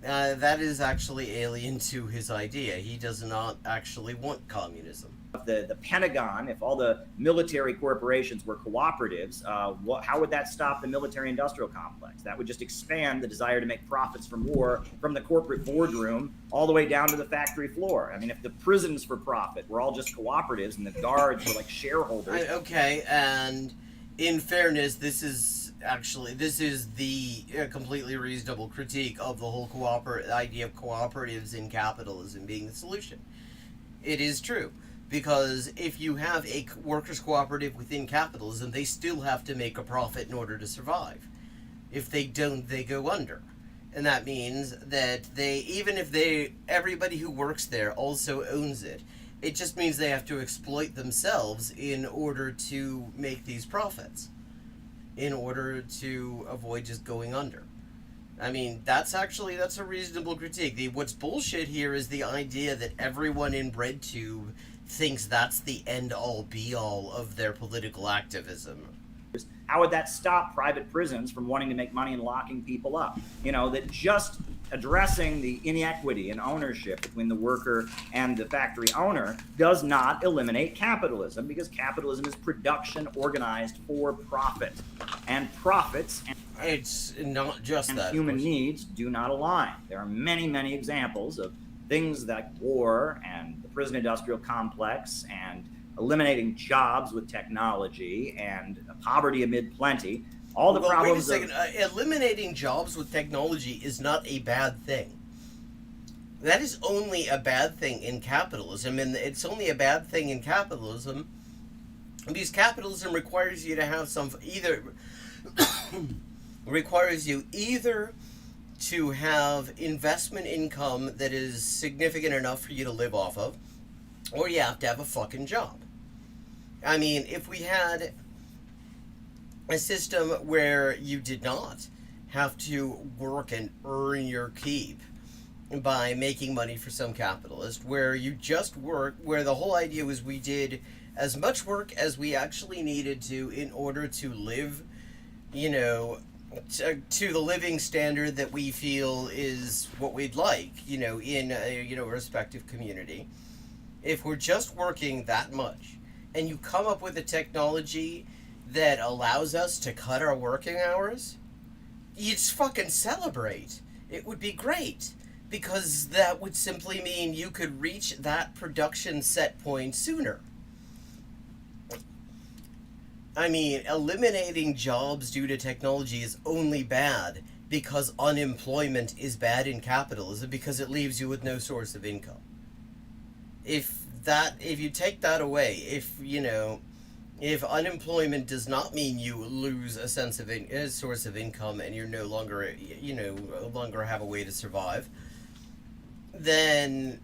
That is actually alien to his idea. He does not actually want communism. The Pentagon, if all the military corporations were cooperatives, how would that stop the military-industrial complex? That would just expand the desire to make profits from war from the corporate boardroom all the way down to the factory floor. I mean, if the prisons for profit were all just cooperatives and the guards were like shareholders... Okay, and in fairness, this is the completely reasonable critique of the whole idea of cooperatives in capitalism being the solution. It is true. Because if you have a workers' cooperative within capitalism, they still have to make a profit in order to survive. If they don't, they go under. And that means that everybody who works there also owns it. It just means they have to exploit themselves in order to make these profits. In order to avoid just going under. I mean, that's a reasonable critique. What's bullshit here is the idea that everyone in BreadTube thinks that's the end-all, be-all of their political activism. How would that stop private prisons from wanting to make money and locking people up? That just addressing the inequity in ownership between the worker and the factory owner does not eliminate capitalism, because capitalism is production organized for profit. And profits it's not just and that human needs do not align. There are many, many examples of things like war and the prison industrial complex and eliminating jobs with technology and poverty amid plenty. All the problems. Wait a second. Eliminating jobs with technology is not a bad thing. That is only a bad thing in capitalism, and it's only a bad thing in capitalism because capitalism requires you to have either to have investment income that is significant enough for you to live off of, or you have to have a fucking job. I mean, if we had a system where you did not have to work and earn your keep by making money for some capitalist, where you just work, where the whole idea was we did as much work as we actually needed to in order to live, to the living standard that we feel is what we'd like, in a respective community. If we're just working that much, and you come up with a technology that allows us to cut our working hours, you'd fucking celebrate. It would be great. Because that would simply mean you could reach that production set point sooner. I mean, eliminating jobs due to technology is only bad because unemployment is bad in capitalism because it leaves you with no source of income. If you take that away, if unemployment does not mean you lose a source of income and you're no longer have a way to survive, then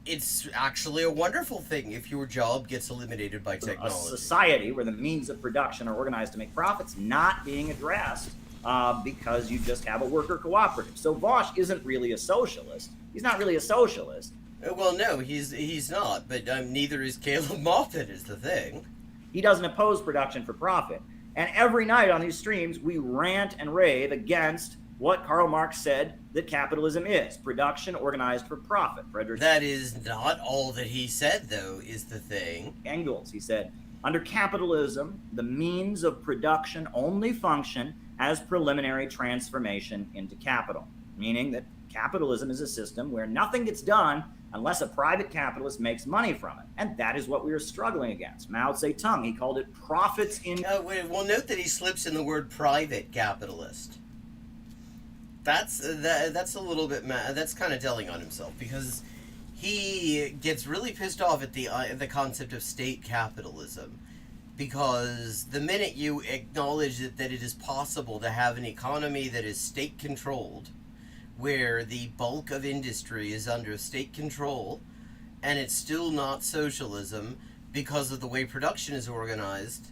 it's actually a wonderful thing if your job gets eliminated by technology. A society where the means of production are organized to make profits not being addressed because you just have a worker cooperative. So Vosh isn't really a socialist. He's not really a socialist. Well, no, he's not, but neither is Caleb Moffat is the thing. He doesn't oppose production for profit. And every night on these streams, we rant and rave against what Karl Marx said that capitalism is: production organized for profit. That is not all that he said, though, is the thing. Engels, he said, under capitalism, the means of production only function as preliminary transformation into capital, meaning that capitalism is a system where nothing gets done unless a private capitalist makes money from it. And that is what we are struggling against. Mao Zedong, he called it profits in... Well, note that he slips in the word private capitalist. That's a little bit that's kind of telling on himself, because he gets really pissed off at the concept of state capitalism, because the minute you acknowledge that it is possible to have an economy that is state controlled, where the bulk of industry is under state control, and it's still not socialism because of the way production is organized,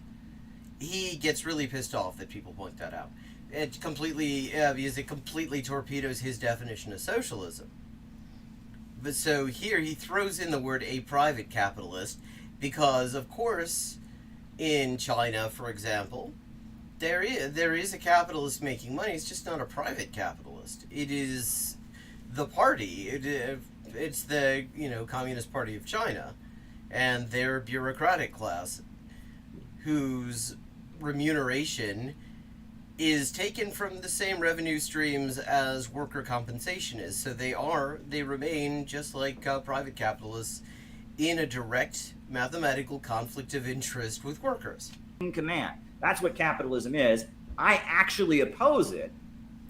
he gets really pissed off that people point that out. It completely, because it completely torpedoes his definition of socialism. But so here he throws in the word a private capitalist because, of course, in China, for example, there is a capitalist making money. It's just not a private capitalist. It is the party. It's the Communist Party of China, and their bureaucratic class, whose remuneration is taken from the same revenue streams as worker compensation is. So they remain just like private capitalists in a direct mathematical conflict of interest with workers. In command. That's what capitalism is. I actually oppose it,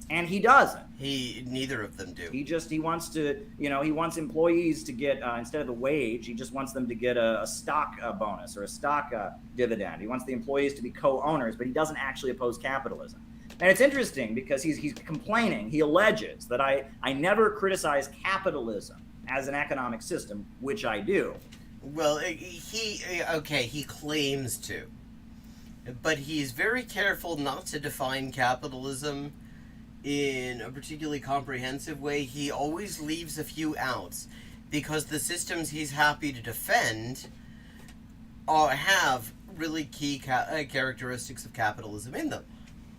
and he doesn't. Neither of them do. He wants to, he wants employees to get, instead of a wage, he just wants them to get a stock bonus or a stock dividend. He wants the employees to be co-owners, but he doesn't actually oppose capitalism. And it's interesting because he's complaining, he alleges that I never criticize capitalism as an economic system, which I do. Well, he claims to. But he's very careful not to define capitalism in a particularly comprehensive way. He always leaves a few outs because the systems he's happy to defend have really key characteristics of capitalism in them.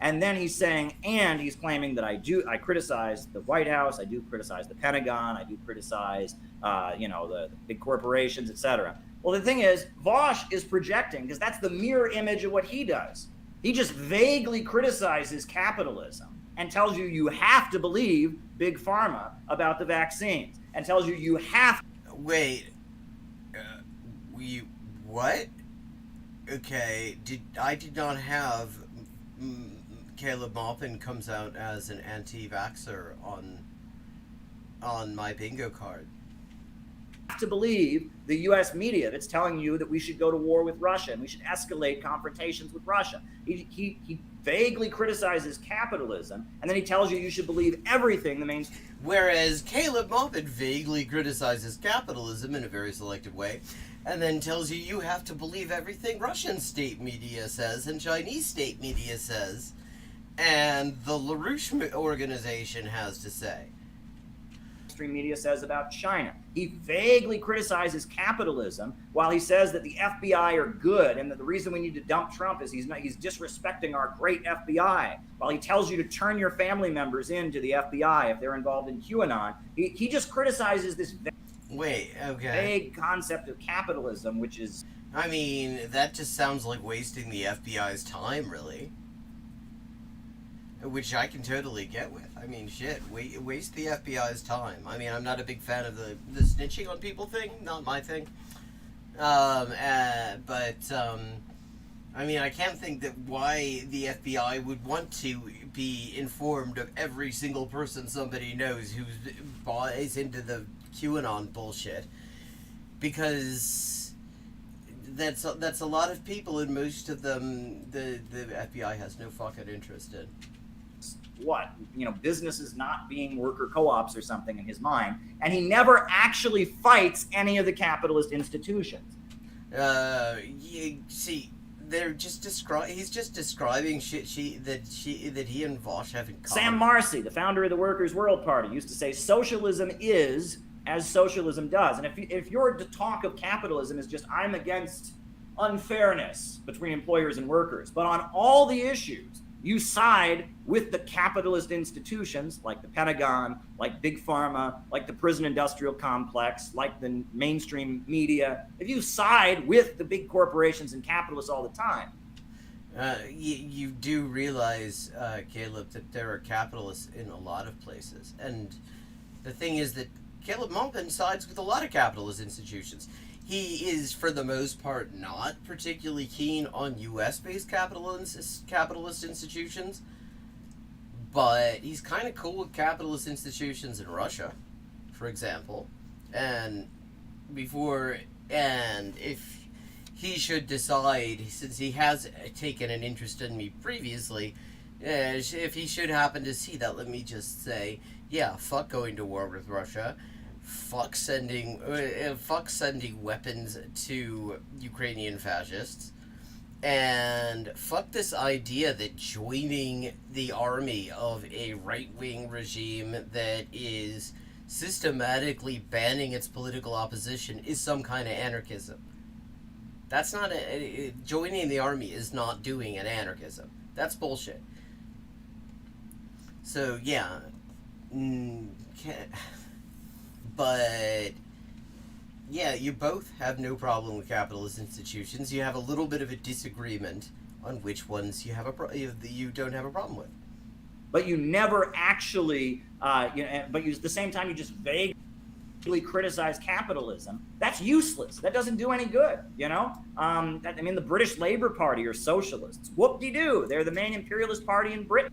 And then he's saying, and he's claiming that I criticize the White House, I do criticize the Pentagon, I do criticize, the big corporations, etc. Well, the thing is, Vosh is projecting, because that's the mirror image of what he does. He just vaguely criticizes capitalism and tells you have to believe Big Pharma about the vaccines, and tells you have... Wait. What? Okay, I did not have... Caleb Maupin comes out as an anti-vaxxer on my bingo card. To believe the U.S. media that's telling you that we should go to war with Russia and we should escalate confrontations with Russia. He vaguely criticizes capitalism, and then he tells you should believe everything the mainstream. Whereas Caleb Maupin vaguely criticizes capitalism in a very selective way, and then tells you have to believe everything Russian state media says and Chinese state media says, and the LaRouche organization has to say. Media says about China. He vaguely criticizes capitalism while he says that the FBI are good and that the reason we need to dump Trump is he's disrespecting our great FBI. While he tells you to turn your family members into the FBI if they're involved in QAnon, he just criticizes this vague concept of capitalism, which is... I mean, that just sounds like wasting the FBI's time, really. Which I can totally get with. I mean, shit, waste the FBI's time. I mean, I'm not a big fan of the snitching on people thing, not my thing. I mean, I can't think that why the FBI would want to be informed of every single person somebody knows who buys into the QAnon bullshit, because that's a lot of people, and most of them the FBI has no fucking interest in. What, businesses not being worker co-ops or something in his mind, and he never actually fights any of the capitalist institutions. You see, they're just he's just describing shit that he and Vosh have in common. Sam Marcy, the founder of the Workers' World Party, used to say socialism is as socialism does. And if your talk of capitalism is just, I'm against unfairness between employers and workers, but on all the issues you side with the capitalist institutions like the Pentagon, like Big Pharma, like the prison industrial complex, like the mainstream media, if you side with the big corporations and capitalists all the time. You do realize, Caleb, that there are capitalists in a lot of places. And the thing is that Caleb Maupin sides with a lot of capitalist institutions. He is, for the most part, not particularly keen on U.S.-based capitalist institutions, but he's kind of cool with capitalist institutions in Russia, for example. And if he should decide, since he has taken an interest in me previously, if he should happen to see that, let me just say, yeah, fuck going to war with Russia. Fuck sending weapons to Ukrainian fascists, and fuck this idea that joining the army of a right-wing regime that is systematically banning its political opposition is some kind of anarchism. That's not joining the army is not doing an anarchism. That's bullshit. So yeah. But, yeah, you both have no problem with capitalist institutions. You have a little bit of a disagreement on which ones you don't have a problem with. But you never actually, but at the same time, you just vaguely criticize capitalism. That's useless. That doesn't do any good, the British Labour Party are socialists. Whoop-de-doo. They're the main imperialist party in Britain.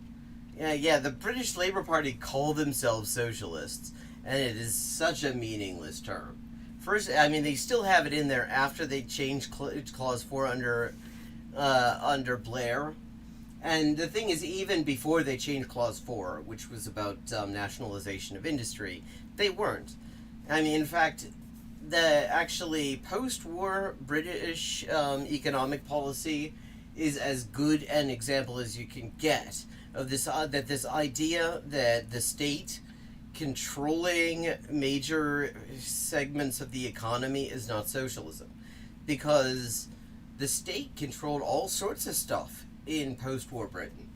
Yeah, the British Labour Party call themselves socialists. And it is such a meaningless term. First, I mean, they still have it in there after they changed Clause 4 under Blair. And the thing is, even before they changed Clause 4, which was about nationalization of industry, they weren't. I mean, in fact, the actually post-war British economic policy is as good an example as you can get of this this idea that the state controlling major segments of the economy is not socialism, because the state controlled all sorts of stuff in post-war Britain.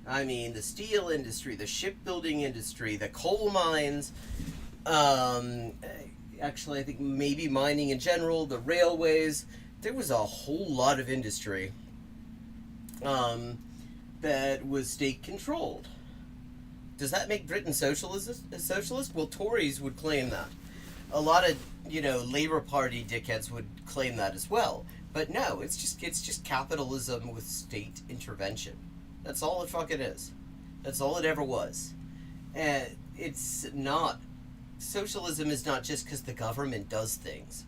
I mean, the steel industry, the shipbuilding industry, the coal mines, actually I think maybe mining in general, the railways. There was a whole lot of industry that was state controlled. Does that make Britain socialist? Well, Tories would claim that. A lot of, Labour Party dickheads would claim that as well. But no, it's just capitalism with state intervention. That's all it fucking is. That's all it ever was. And it's not. Socialism is not just because the government does things.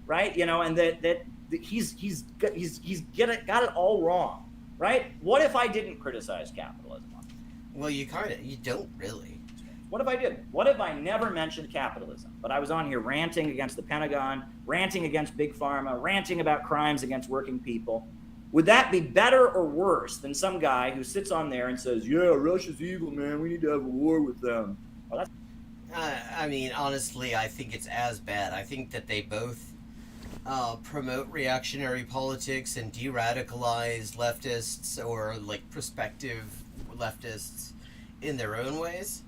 Right? And that he's got it all wrong. Right? What if I didn't criticize capitalism? Well, you don't really. What if I didn't? What if I never mentioned capitalism, but I was on here ranting against the Pentagon, ranting against Big Pharma, ranting about crimes against working people? Would that be better or worse than some guy who sits on there and says, yeah, Russia's evil, man, we need to have a war with them? Well, I mean, honestly, I think it's as bad. I think that they both promote reactionary politics and de-radicalize leftists or, prospective leftists in their own ways.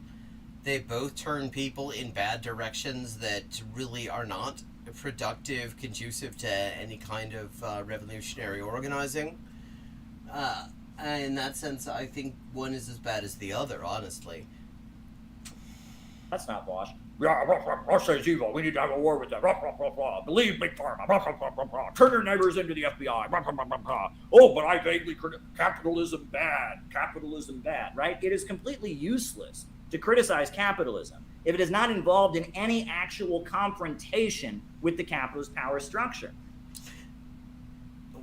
They both turn people in bad directions that really are not productive, conducive to any kind of revolutionary organizing. In that sense, I think one is as bad as the other, honestly. That's not Bosch. Yeah, Russia is evil. We need to have a war with them. Believe Big Pharma. Turn your neighbors into the FBI. Oh, but I vaguely capitalism bad. Capitalism bad, right? It is completely useless to criticize capitalism if it is not involved in any actual confrontation with the capitalist power structure.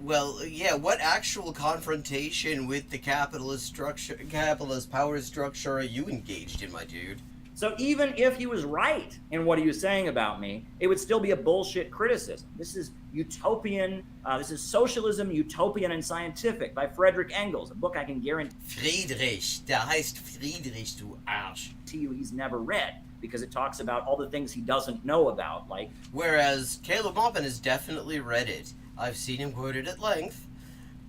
Well, yeah, what actual confrontation with the capitalist power structure are you engaged in, my dude? So even if he was right in what he was saying about me, it would still be a bullshit criticism. This is utopian, this is Socialism, Utopian, and Scientific by Friedrich Engels, a book I can guarantee Friedrich, der heißt Friedrich, du Arsch. you he's never read, because it talks about all the things he doesn't know about, like... Whereas Caleb Maupin has definitely read it. I've seen him quoted at length.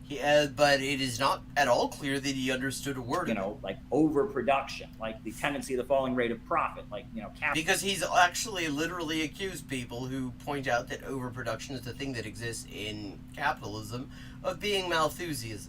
But it is not at all clear that he understood a word. You know, like overproduction, like the tendency of the falling rate of profit, like, you know, because he's actually literally accused people who point out that overproduction is the thing that exists in capitalism of being Malthusians.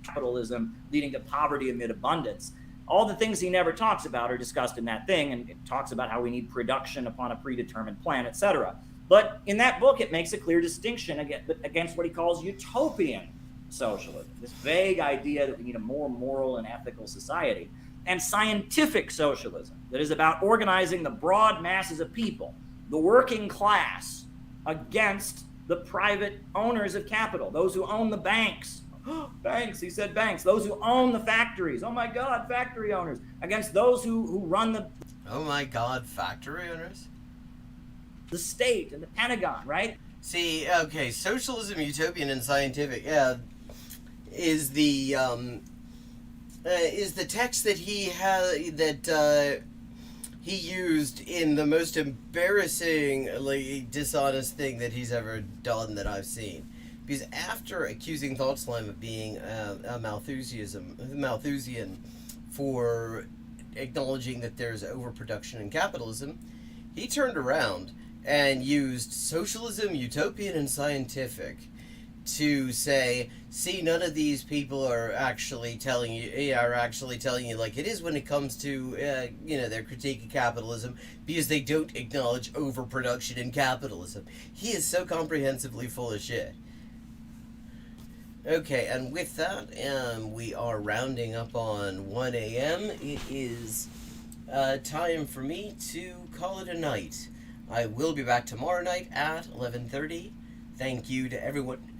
Capitalism leading to poverty amid abundance. All the things he never talks about are discussed in that thing, and it talks about how we need production upon a predetermined plan, etc. But in that book, it makes a clear distinction against what he calls utopian socialism, this vague idea that we need a more moral and ethical society, and scientific socialism that is about organizing the broad masses of people, the working class, against the private owners of capital, those who own the banks. Banks, he said banks. Those who own the factories. Oh my God, factory owners. Against those who run the... Oh my God, factory owners? The state and the Pentagon, right? See, okay, Socialism, Utopian, and Scientific, is the text that he used in the most embarrassingly dishonest thing that he's ever done that I've seen. Because after accusing Thought Slime of being a Malthusian for acknowledging that there's overproduction in capitalism, he turned around and used Socialism, Utopian, and Scientific to say, see, none of these people are actually telling you like it is when it comes to their critique of capitalism, because they don't acknowledge overproduction in capitalism. He is so comprehensively full of shit. Okay, and with that, we are rounding up on 1 a.m. It is time for me to call it a night. I will be back tomorrow night at 11:30. Thank you to everyone